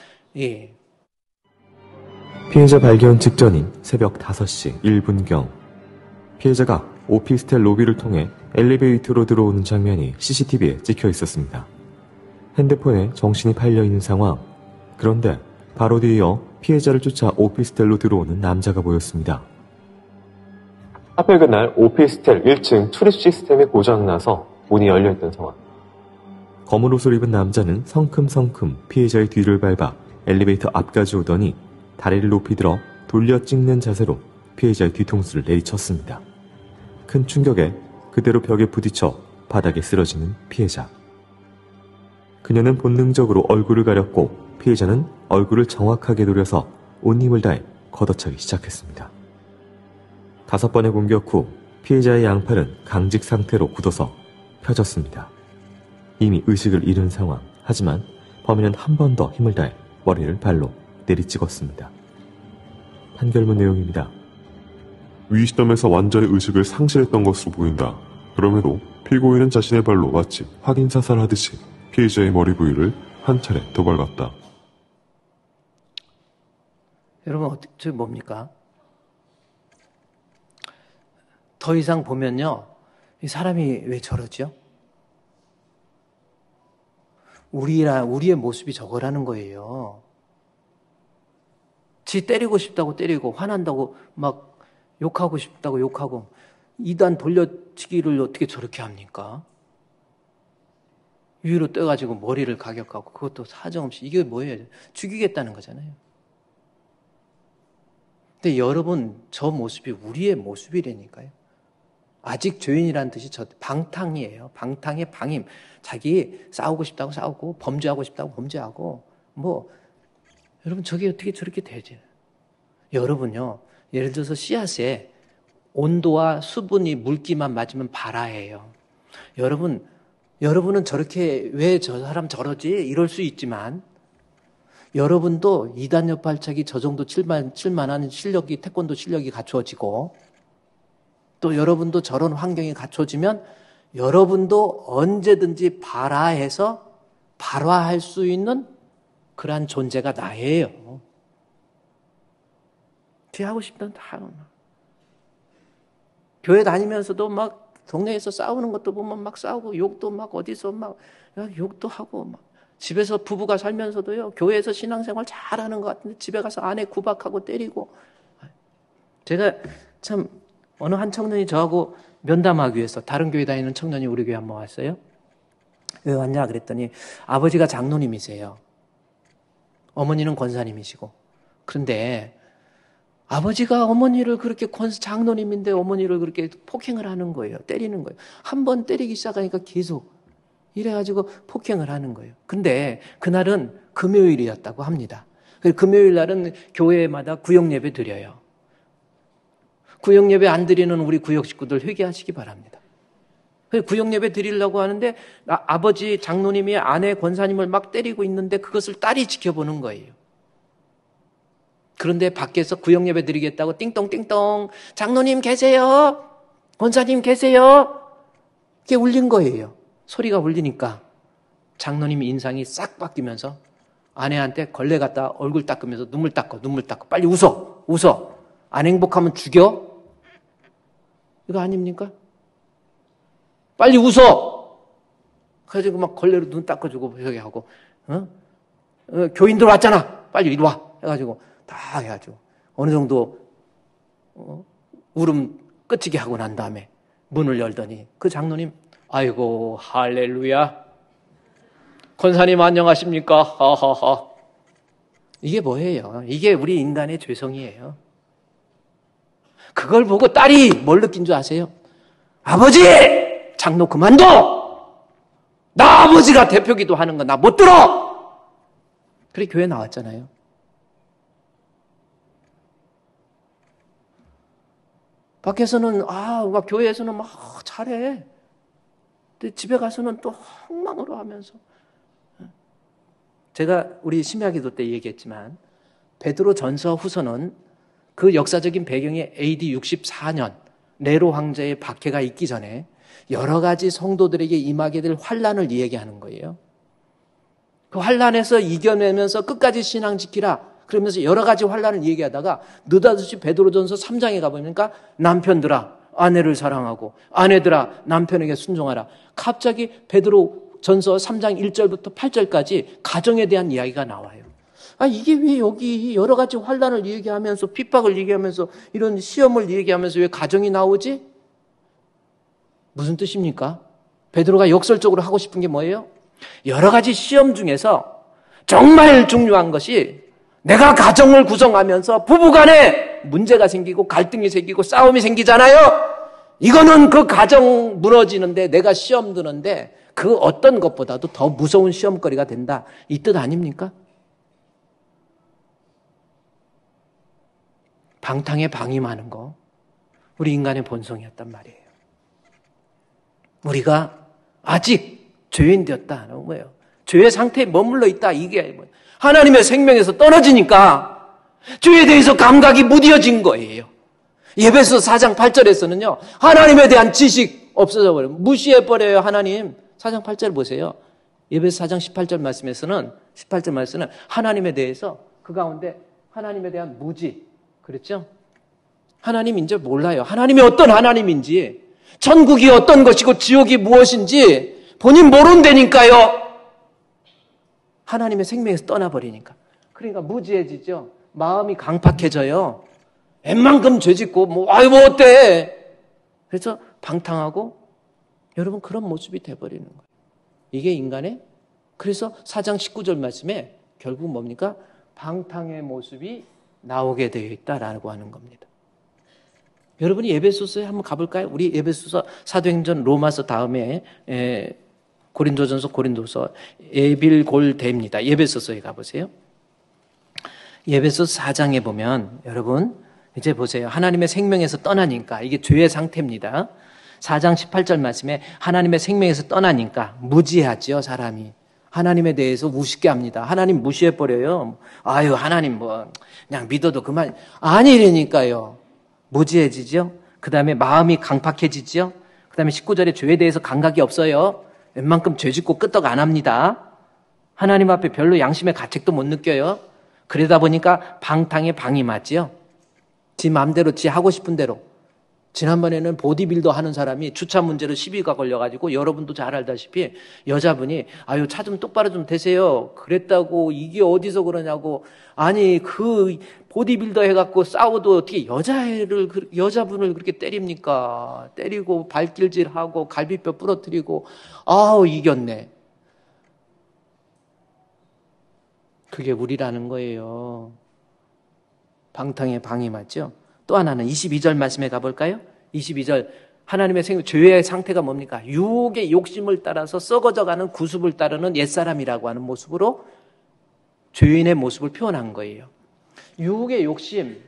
피해자 발견 직전인 새벽 5시 1분경 피해자가 오피스텔 로비를 통해 엘리베이터로 들어오는 장면이 CCTV에 찍혀 있었습니다. 핸드폰에 정신이 팔려있는 상황. 그런데 바로 뒤이어 피해자를 쫓아 오피스텔로 들어오는 남자가 보였습니다. 하필 그날 오피스텔 1층 출입 시스템이 고장나서 문이 열려있던 상황. 검은 옷을 입은 남자는 성큼성큼 피해자의 뒤를 밟아 엘리베이터 앞까지 오더니 다리를 높이 들어 돌려 찍는 자세로 피해자의 뒤통수를 내리쳤습니다. 큰 충격에 그대로 벽에 부딪혀 바닥에 쓰러지는 피해자. 그녀는 본능적으로 얼굴을 가렸고 피해자는 얼굴을 정확하게 노려서 온 힘을 다해 걷어차기 시작했습니다. 5번의 공격 후 피해자의 양팔은 강직 상태로 굳어서 펴졌습니다. 이미 의식을 잃은 상황. 하지만 범인은 한 번 더 힘을 다해 머리를 발로 내리찍었습니다. 판결문 내용입니다. 위 시점에서 완전히 의식을 상실했던 것으로 보인다. 그럼에도 피고인은 자신의 발로 마치 확인 사살하듯이 피해자의 머리 부위를 한 차례 더 밟았다. 여러분 어떻게 뭡니까? 더 이상 보면요, 이 사람이 왜 저러죠? 우리의 모습이 저거라는 거예요. 지 때리고 싶다고 때리고 화난다고 막 욕하고 싶다고 욕하고 이단 돌려치기를 어떻게 저렇게 합니까? 위로 떠가지고 머리를 가격하고 그것도 사정없이 이게 뭐예요? 죽이겠다는 거잖아요. 근데 여러분 저 모습이 우리의 모습이라니까요. 아직 죄인이라는 뜻이 저 방탕이에요. 방탕의 방임. 자기 싸우고 싶다고 싸우고 범죄하고 싶다고 범죄하고 뭐 여러분 저게 어떻게 저렇게 되지? 여러분요. 예를 들어서 씨앗에 온도와 수분이 물기만 맞으면 발아해요. 여러분은 저렇게 왜 저 사람 저러지? 이럴 수 있지만 여러분도 이단협 발차기 저 정도 칠만한 실력이 태권도 실력이 갖추어지고 또 여러분도 저런 환경이 갖춰지면 여러분도 언제든지 발화해서 발화할 수 있는 그러한 존재가 나예요. 하고 싶다면 다 하고 교회 다니면서도 막 동네에서 싸우는 것도 보면 막 싸우고 욕도 막 어디서 막 욕도 하고 막 집에서 부부가 살면서도요 교회에서 신앙생활 잘하는 것 같은데 집에 가서 아내 구박하고 때리고 제가 참 어느 한 청년이 저하고 면담하기 위해서 다른 교회 다니는 청년이 우리 교회 한번 왔어요. 왜 왔냐 그랬더니 아버지가 장로님이세요. 어머니는 권사님이시고 그런데 아버지가 어머니를 그렇게 장로님인데 어머니를 그렇게 폭행을 하는 거예요. 때리는 거예요. 한 번 때리기 시작하니까 계속 이래가지고 폭행을 하는 거예요. 근데 그날은 금요일이었다고 합니다. 금요일 날은 교회마다 구역예배 드려요. 구역예배 안 드리는 우리 구역 식구들 회개하시기 바랍니다. 구역예배 드리려고 하는데 아버지 장로님이 아내 권사님을 막 때리고 있는데 그것을 딸이 지켜보는 거예요. 그런데 밖에서 구역예배 드리겠다고 띵똥띵똥 장로님 계세요? 권사님 계세요? 이게 울린 거예요. 소리가 울리니까 장로님 인상이 싹 바뀌면서 아내한테 걸레 갖다 얼굴 닦으면서 눈물 닦고 빨리 웃어. 안 행복하면 죽여? 이거 아닙니까? 빨리 웃어! 그래가지고 막 걸레로 눈 닦아주고 저기 하고 교인들 왔잖아! 빨리 이리 와! 해가지고 다 해가지고 어느 정도 울음 끝이게 하고 난 다음에 문을 열더니 그 장로님 아이고 할렐루야 권사님 안녕하십니까 하하하 이게 뭐예요? 이게 우리 인간의 죄성이에요. 그걸 보고 딸이 뭘 느낀 줄 아세요? 아버지! 장로 그만둬! 나 아버지가 대표기도 하는 거 나 못 들어! 그래 교회 나왔잖아요. 밖에서는 막 교회에서는 막 잘해. 근데 집에 가서는 또 엉망으로 하면서 제가 우리 심야기도 때 얘기했지만 베드로 전서 후서는 그 역사적인 배경이 AD 64년 네로 황제의 박해가 있기 전에 여러 가지 성도들에게 임하게 될 환란을 이야기하는 거예요. 그 환란에서 이겨내면서 끝까지 신앙 지키라 그러면서 여러 가지 환란을 얘기하다가 느닷없이 베드로전서 3장에 가보니까 남편들아 아내를 사랑하고 아내들아 남편에게 순종하라. 갑자기 베드로전서 3장 1절부터 8절까지 가정에 대한 이야기가 나와요. 이게 왜 여기 여러 가지 환란을 얘기하면서 핍박을 얘기하면서 이런 시험을 얘기하면서 왜 가정이 나오지? 무슨 뜻입니까? 베드로가 역설적으로 하고 싶은 게 뭐예요? 여러 가지 시험 중에서 정말 중요한 것이 내가 가정을 구성하면서 부부간에 문제가 생기고 갈등이 생기고 싸움이 생기잖아요. 이거는 그 가정 무너지는데 내가 시험 드는데 그 어떤 것보다도 더 무서운 시험거리가 된다. 이 뜻 아닙니까? 방탕에 방임하는 거 우리 인간의 본성이었단 말이에요. 우리가 아직 죄인 되었다는 거예요. 죄의 상태에 머물러 있다. 이게 하나님의 생명에서 떨어지니까 죄에 대해서 감각이 무뎌진 거예요. 에베소 4장 8절에서는요. 하나님에 대한 지식 없어져 버려요. 무시해버려요. 하나님. 4장 8절 보세요. 에베소 4장 18절 말씀에서는 하나님에 대해서 그 가운데 하나님에 대한 무지 그랬죠? 하나님 이제 몰라요. 하나님이 어떤 하나님인지 천국이 어떤 것이고 지옥이 무엇인지 본인 모른다니까요. 하나님의 생명에서 떠나버리니까. 그러니까 무지해지죠. 마음이 강팍해져요. 웬만큼 죄짓고 어때? 그래서 방탕하고 여러분 그런 모습이 돼버리는 거예요. 이게 인간의 그래서 4장 19절 말씀에 결국 뭡니까? 방탕의 모습이 나오게 되어 있다라고 하는 겁니다. 여러분이 에베소서에 한번 가볼까요? 우리 에베소서 사도행전 로마서 다음에 고린도전서 고린도서 에빌골대입니다. 에베소서에 가보세요. 에베소서 4장에 보면 여러분 이제 보세요. 하나님의 생명에서 떠나니까 이게 죄의 상태입니다. 4장 18절 말씀에 하나님의 생명에서 떠나니까 무지하지요 사람이. 하나님에 대해서 우습게 합니다. 하나님 무시해버려요. 하나님 그냥 믿어도 그만. 아니라니까요. 무지해지죠. 그 다음에 마음이 강팍해지죠. 그 다음에 19절에 죄에 대해서 감각이 없어요. 웬만큼 죄 짓고 끄떡 안 합니다. 하나님 앞에 별로 양심의 가책도 못 느껴요. 그러다 보니까 방탕에 방임하지요. 지 마음대로 지 하고 싶은 대로. 지난번에는 보디빌더 하는 사람이 주차 문제로 시비가 걸려가지고 여러분도 잘 알다시피 여자분이 차 좀 똑바로 좀 대세요. 그랬다고 이게 어디서 그러냐고. 아니 그 보디빌더 해갖고 싸워도 어떻게 여자분을 그렇게 때립니까? 때리고 발길질하고 갈비뼈 부러뜨리고 이겼네. 그게 우리라는 거예요. 방탕에 방임하죠. 또 하나는 22절 말씀에 가볼까요? 22절 하나님의 죄의 상태가 뭡니까? 유혹의 욕심을 따라서 썩어져가는 구습을 따르는 옛사람이라고 하는 모습으로 죄인의 모습을 표현한 거예요. 유혹의 욕심,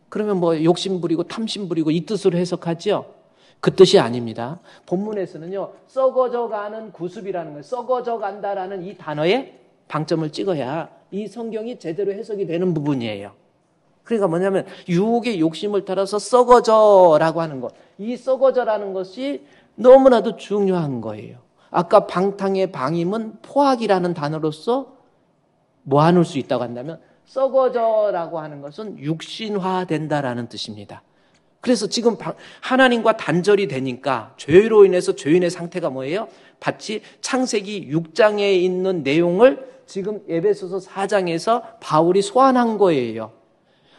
그러면 뭐 욕심 부리고 탐심 부리고 이 뜻으로 해석하죠? 그 뜻이 아닙니다. 본문에서는요, 썩어져 가는 구습이라는 거예요. 썩어져 간다라는 이 단어에 방점을 찍어야 이 성경이 제대로 해석이 되는 부분이에요. 그러니까 뭐냐면 유혹의 욕심을 따라서 썩어져라고 하는 것. 이 썩어져라는 것이 너무나도 중요한 거예요. 아까 방탕의 방임은 포악이라는 단어로서 모아놓을 수 있다고 한다면 썩어져라고 하는 것은 육신화된다라는 뜻입니다. 그래서 지금 하나님과 단절이 되니까 죄로 인해서 죄인의 상태가 뭐예요? 마치 창세기 6장에 있는 내용을 지금 에베소서 4장에서 바울이 소환한 거예요.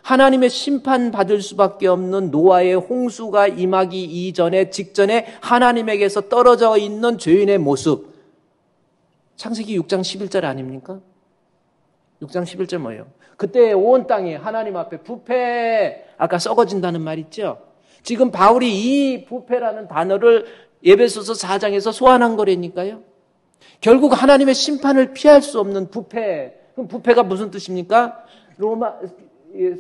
하나님의 심판받을 수밖에 없는 노아의 홍수가 임하기 이전에 직전에 하나님에게서 떨어져 있는 죄인의 모습. 창세기 6장 11절 아닙니까? 6장 11절 뭐예요? 그때 온 땅이 하나님 앞에 부패, 아까 썩어진다는 말 있죠? 지금 바울이 이 부패라는 단어를 에베소서 4장에서 소환한 거라니까요. 결국 하나님의 심판을 피할 수 없는 부패. 그럼 부패가 무슨 뜻입니까?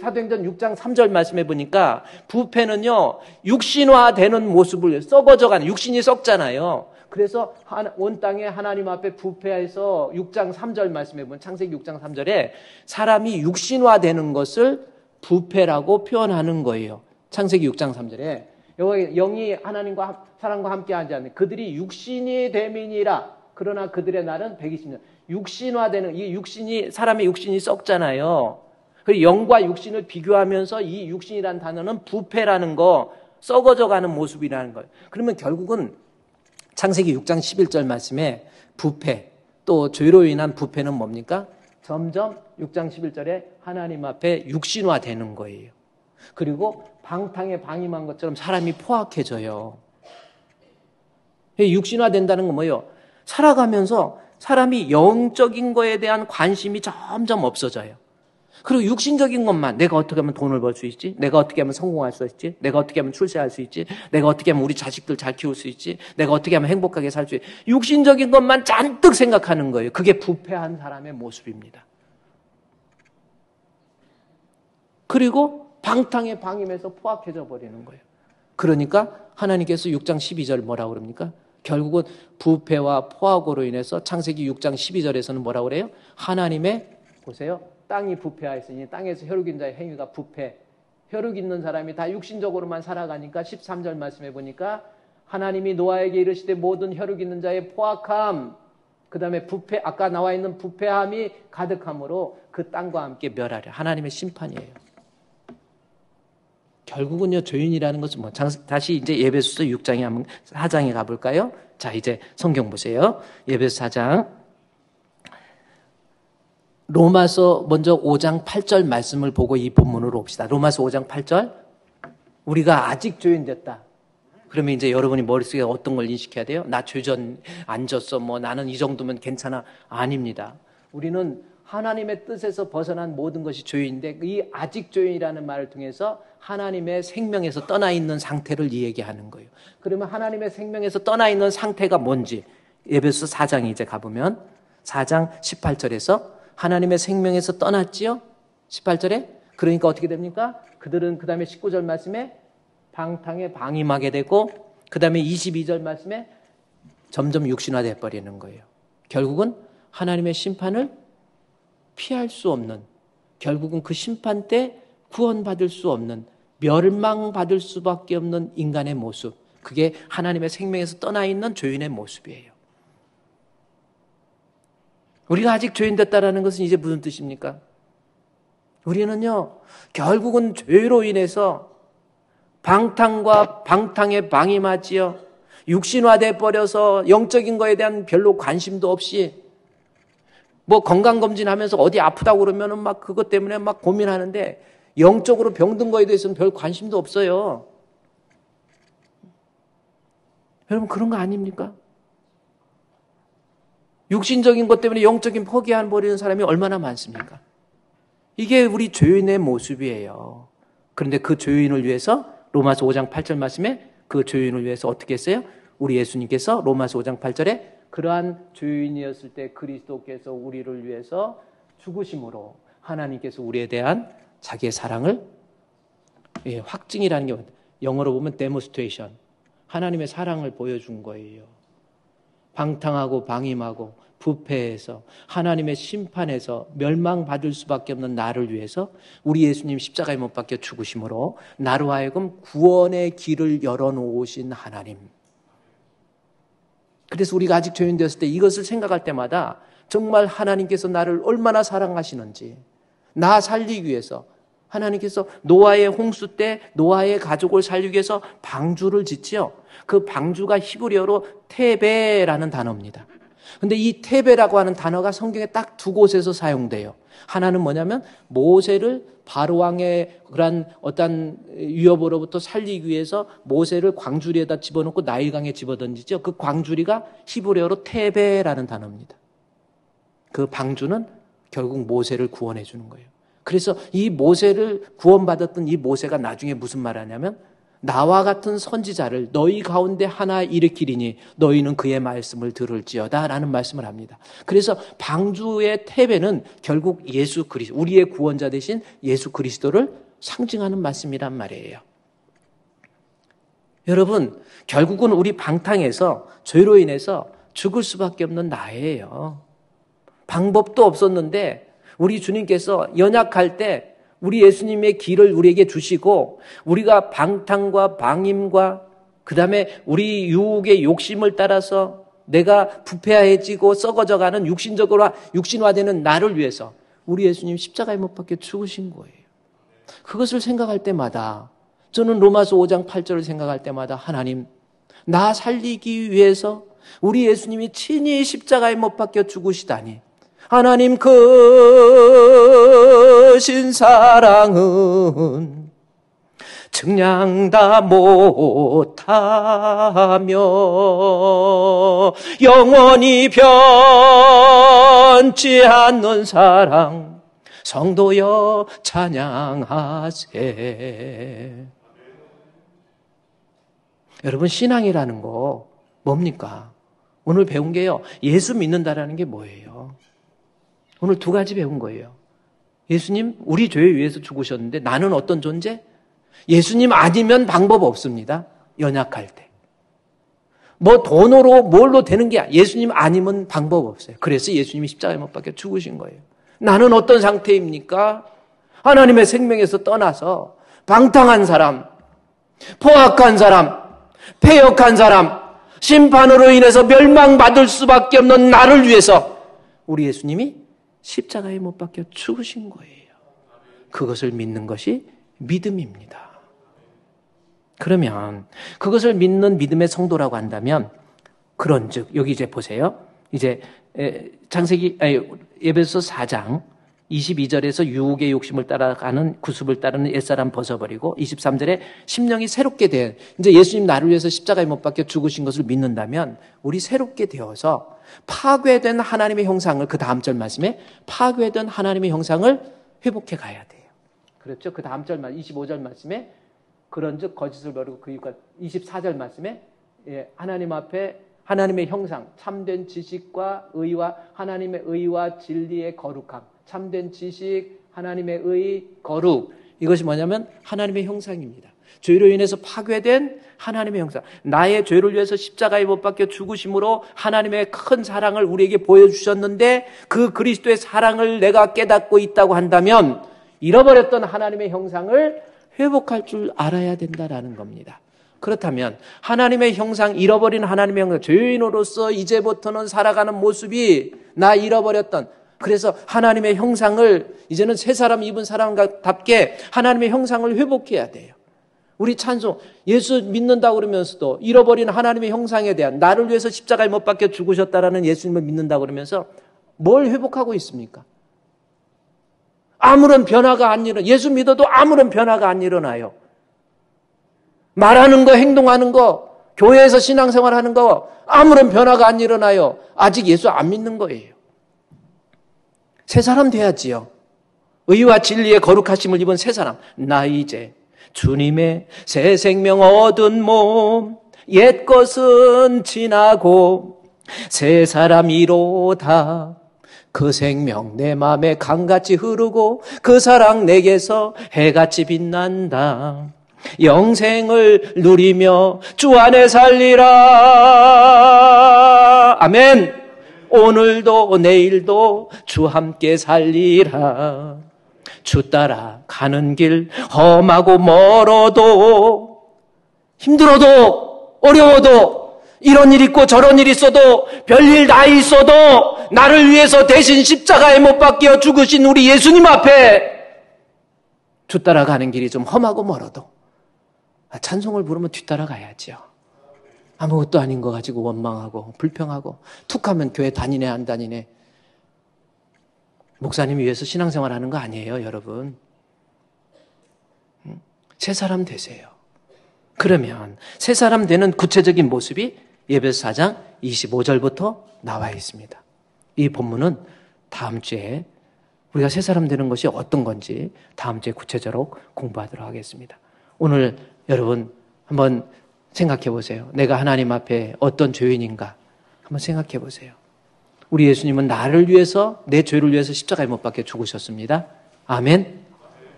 사도행전 6장 3절 말씀해 보니까 부패는요, 육신화되는 모습을 썩어져가는, 육신이 썩잖아요. 그래서 온 땅에 하나님 앞에 부패해서 6장 3절 말씀해 보면 창세기 6장 3절에 사람이 육신화되는 것을 부패라고 표현하는 거예요. 창세기 6장 3절에 여기 영이 하나님과 사람과 함께하지 않는 그들이 육신이 됨이니라. 그러나 그들의 날은 120년. 육신화되는 이 육신이 사람의 육신이 썩잖아요. 그 영과 육신을 비교하면서 이 육신이라는 단어는 부패라는 거, 썩어져가는 모습이라는 거예요. 그러면 결국은 창세기 6장 11절 말씀에 부패, 또 죄로 인한 부패는 뭡니까? 점점 6장 11절에 하나님 앞에 육신화되는 거예요. 그리고 방탕에 방임한 것처럼 사람이 포악해져요. 육신화된다는 건 뭐예요? 살아가면서 사람이 영적인 거에 대한 관심이 점점 없어져요. 그리고 육신적인 것만, 내가 어떻게 하면 돈을 벌 수 있지? 내가 어떻게 하면 성공할 수 있지? 내가 어떻게 하면 출세할 수 있지? 내가 어떻게 하면 우리 자식들 잘 키울 수 있지? 내가 어떻게 하면 행복하게 살 수 있지? 육신적인 것만 잔뜩 생각하는 거예요. 그게 부패한 사람의 모습입니다. 그리고 방탕에 방임해서 포악해져 버리는 거예요. 그러니까 하나님께서 6장 12절 뭐라고 그럽니까? 결국은 부패와 포악으로 인해서 창세기 6장 12절에서는 뭐라고 그래요? 하나님의, 보세요, 땅이 부패하였으니 땅에서 혈육 자의 행위가 부패. 혈육 있는 사람이 다 육신적으로만 살아가니까 13절 말씀해 보니까 하나님이 노아에게 이르시되 모든 혈육 있는 자의 포악함, 그 다음에 부패, 아까 나와 있는 부패함이 가득함으로 그 땅과 함께 멸하려. 하나님의 심판이에요. 결국은요, 죄인이라는 것은 뭐, 다시 이제 에베소서 6장에 한번 4장에 가볼까요? 자, 이제 성경 보세요. 에베소 4장. 로마서 먼저 5장 8절 말씀을 보고 이 본문으로 옵시다. 로마서 5장 8절. 우리가 아직 죄인 됐다. 그러면 이제 여러분이 머릿속에 어떤 걸 인식해야 돼요? 나 죄전 안 졌어. 뭐 나는 이 정도면 괜찮아. 아닙니다. 우리는 하나님의 뜻에서 벗어난 모든 것이 죄인인데 이 아직 죄인이라는 말을 통해서 하나님의 생명에서 떠나 있는 상태를 이야기하는 거예요. 그러면 하나님의 생명에서 떠나 있는 상태가 뭔지 에베소 4장에 이제 가보면 4장 18절에서 하나님의 생명에서 떠났지요? 18절에? 그러니까 어떻게 됩니까? 그들은 그 다음에 19절 말씀에 방탕에 방임하게 되고 그 다음에 22절 말씀에 점점 육신화돼 버리는 거예요. 결국은 하나님의 심판을 피할 수 없는, 결국은 그 심판 때 구원받을 수 없는, 멸망받을 수밖에 없는 인간의 모습, 그게 하나님의 생명에서 떠나 있는 죄인의 모습이에요. 우리가 아직 죄인 됐다라는 것은 이제 무슨 뜻입니까? 우리는요, 결국은 죄로 인해서 방탕과 방탕에 방임하지요. 육신화돼 버려서 영적인 거에 대한 별로 관심도 없이 뭐 건강검진하면서 어디 아프다고 그러면은 막 그것 때문에 막 고민하는데 영적으로 병든 거에 대해서는 별 관심도 없어요. 여러분 그런 거 아닙니까? 육신적인 것 때문에 영적인 포기한 버리는 사람이 얼마나 많습니까? 이게 우리 죄인의 모습이에요. 그런데 그 죄인을 위해서 로마서 5장 8절 말씀에 그 죄인을 위해서 어떻게 했어요? 우리 예수님께서 로마서 5장 8절에 그러한 죄인이었을 때 그리스도께서 우리를 위해서 죽으심으로 하나님께서 우리에 대한 자기의 사랑을 확증이라는 게 영어로 보면 demonstration. 하나님의 사랑을 보여준 거예요. 방탕하고 방임하고 부패해서 하나님의 심판에서 멸망받을 수밖에 없는 나를 위해서 우리 예수님 십자가에 못 박혀 죽으심으로 나로 하여금 구원의 길을 열어놓으신 하나님. 그래서 우리가 아직 죄인 되었을 때 이것을 생각할 때마다 정말 하나님께서 나를 얼마나 사랑하시는지, 나 살리기 위해서 하나님께서 노아의 홍수 때 노아의 가족을 살리기 위해서 방주를 짓지요. 그 방주가 히브리어로 테베라는 단어입니다. 근데 이 테베라고 하는 단어가 성경에 딱 두 곳에서 사용돼요. 하나는 뭐냐면 모세를 바로왕의 그런 어떤 위협으로부터 살리기 위해서 모세를 광주리에다 집어넣고 나일강에 집어던지죠. 그 광주리가 히브리어로 테베라는 단어입니다. 그 방주는 결국 모세를 구원해 주는 거예요. 그래서 이 모세를 구원받았던 이 모세가 나중에 무슨 말 하냐면 나와 같은 선지자를 너희 가운데 하나 일으키리니 너희는 그의 말씀을 들을지어다 라는 말씀을 합니다. 그래서 방주의 테베는 결국 예수 그리스도, 우리의 구원자 되신 예수 그리스도를 상징하는 말씀이란 말이에요. 여러분, 결국은 우리 방탕에서 죄로 인해서 죽을 수밖에 없는 나예요. 방법도 없었는데 우리 주님께서 연약할 때 우리 예수님의 길을 우리에게 주시고 우리가 방탕과 방임과 그 다음에 우리 유혹의 욕심을 따라서 내가 부패해지고 썩어져가는 육신화되는 나를 위해서 우리 예수님 십자가에 못 박혀 죽으신 거예요. 그것을 생각할 때마다 저는 로마서 5장 8절을 생각할 때마다 하나님, 나 살리기 위해서 우리 예수님이 친히 십자가에 못 박혀 죽으시다니 하나님 크신 사랑은 측량다 못하며 영원히 변치 않는 사랑 성도여 찬양하세. 여러분, 신앙이라는 거 뭡니까? 오늘 배운 게요, 예수 믿는다라는 게 뭐예요? 오늘 두 가지 배운 거예요. 예수님, 우리 죄 위해서 죽으셨는데 나는 어떤 존재? 예수님 아니면 방법 없습니다. 연약할 때. 뭐 돈으로 뭘로 되는 게 예수님 아니면 방법 없어요. 그래서 예수님이 십자가에 못 박혀 죽으신 거예요. 나는 어떤 상태입니까? 하나님의 생명에서 떠나서 방탕한 사람, 포악한 사람, 패역한 사람, 심판으로 인해서 멸망받을 수밖에 없는 나를 위해서 우리 예수님이 십자가에 못 박혀 죽으신 거예요. 그것을 믿는 것이 믿음입니다. 그러면 그것을 믿는 믿음의 성도라고 한다면 그런즉 여기 이제 보세요. 이제 에베소 4장 22절에서 유혹의 욕심을 따라가는 구습을 따르는 옛사람 벗어버리고 23절에 심령이 새롭게 된, 이제 예수님 나를 위해서 십자가에 못 박혀 죽으신 것을 믿는다면 우리 새롭게 되어서 파괴된 하나님의 형상을, 그 다음 절 말씀에 파괴된 하나님의 형상을 회복해 가야 돼요. 그렇죠? 그 다음 절 25절 말씀에 그런즉 거짓을 버리고 그 이유가 24절 말씀에 하나님 앞에 하나님의 형상, 참된 지식과 의와 하나님의 의와 진리의 거룩함, 참된 지식, 하나님의 의, 거룩, 이것이 뭐냐면 하나님의 형상입니다. 죄로 인해서 파괴된 하나님의 형상, 나의 죄를 위해서 십자가에 못 박혀 죽으심으로 하나님의 큰 사랑을 우리에게 보여주셨는데 그 그리스도의 사랑을 내가 깨닫고 있다고 한다면 잃어버렸던 하나님의 형상을 회복할 줄 알아야 된다라는 겁니다. 그렇다면 하나님의 형상, 잃어버린 하나님의 형상, 죄인으로서 이제부터는 살아가는 모습이 나 잃어버렸던, 그래서 하나님의 형상을 이제는 새 사람 입은 사람답게 하나님의 형상을 회복해야 돼요. 우리 찬송, 예수 믿는다고 그러면서도 잃어버린 하나님의 형상에 대한, 나를 위해서 십자가에 못 박혀 죽으셨다라는 예수님을 믿는다고 그러면서 뭘 회복하고 있습니까? 아무런 변화가 안 일어나요. 예수 믿어도 아무런 변화가 안 일어나요. 말하는 거, 행동하는 거, 교회에서 신앙생활하는 거 아무런 변화가 안 일어나요. 아직 예수 안 믿는 거예요. 새 사람 돼야지요. 의와 진리의 거룩하심을 입은 새 사람. 나 이제 주님의 새 생명 얻은 몸, 옛것은 지나고 새 사람이로다. 그 생명 내 맘에 강같이 흐르고 그 사랑 내게서 해같이 빛난다. 영생을 누리며 주 안에 살리라. 아멘. 오늘도 내일도 주 함께 살리라. 주 따라 가는 길 험하고 멀어도 힘들어도 어려워도 이런 일 있고 저런 일 있어도 별일 다 있어도 나를 위해서 대신 십자가에 못 박혀 죽으신 우리 예수님 앞에 주 따라 가는 길이 좀 험하고 멀어도 찬송을 부르면 뒤따라 가야지요. 아무것도 아닌 거 가지고 원망하고 불평하고 툭하면 교회 다니네 안 다니네. 목사님 위해서 신앙생활하는 거 아니에요, 여러분. 새 사람 되세요. 그러면 새 사람 되는 구체적인 모습이 예배서 4장 25절부터 나와 있습니다. 이 본문은 다음 주에 우리가 새 사람 되는 것이 어떤 건지 다음 주에 구체적으로 공부하도록 하겠습니다. 오늘 여러분 한번 생각해 보세요. 내가 하나님 앞에 어떤 죄인인가 한번 생각해 보세요. 우리 예수님은 나를 위해서, 내 죄를 위해서 십자가에 못 박혀 죽으셨습니다. 아멘.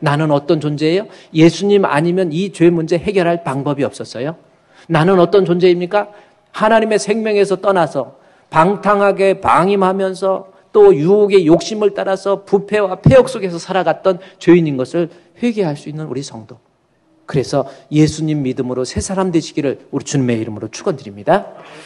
나는 어떤 존재예요? 예수님 아니면 이 죄 문제 해결할 방법이 없었어요. 나는 어떤 존재입니까? 하나님의 생명에서 떠나서 방탕하게 방임하면서 또 유혹의 욕심을 따라서 부패와 폐역 속에서 살아갔던 죄인인 것을 회개할 수 있는 우리 성도. 그래서 예수님 믿음으로 새 사람 되시기를 우리 주님의 이름으로 축원드립니다.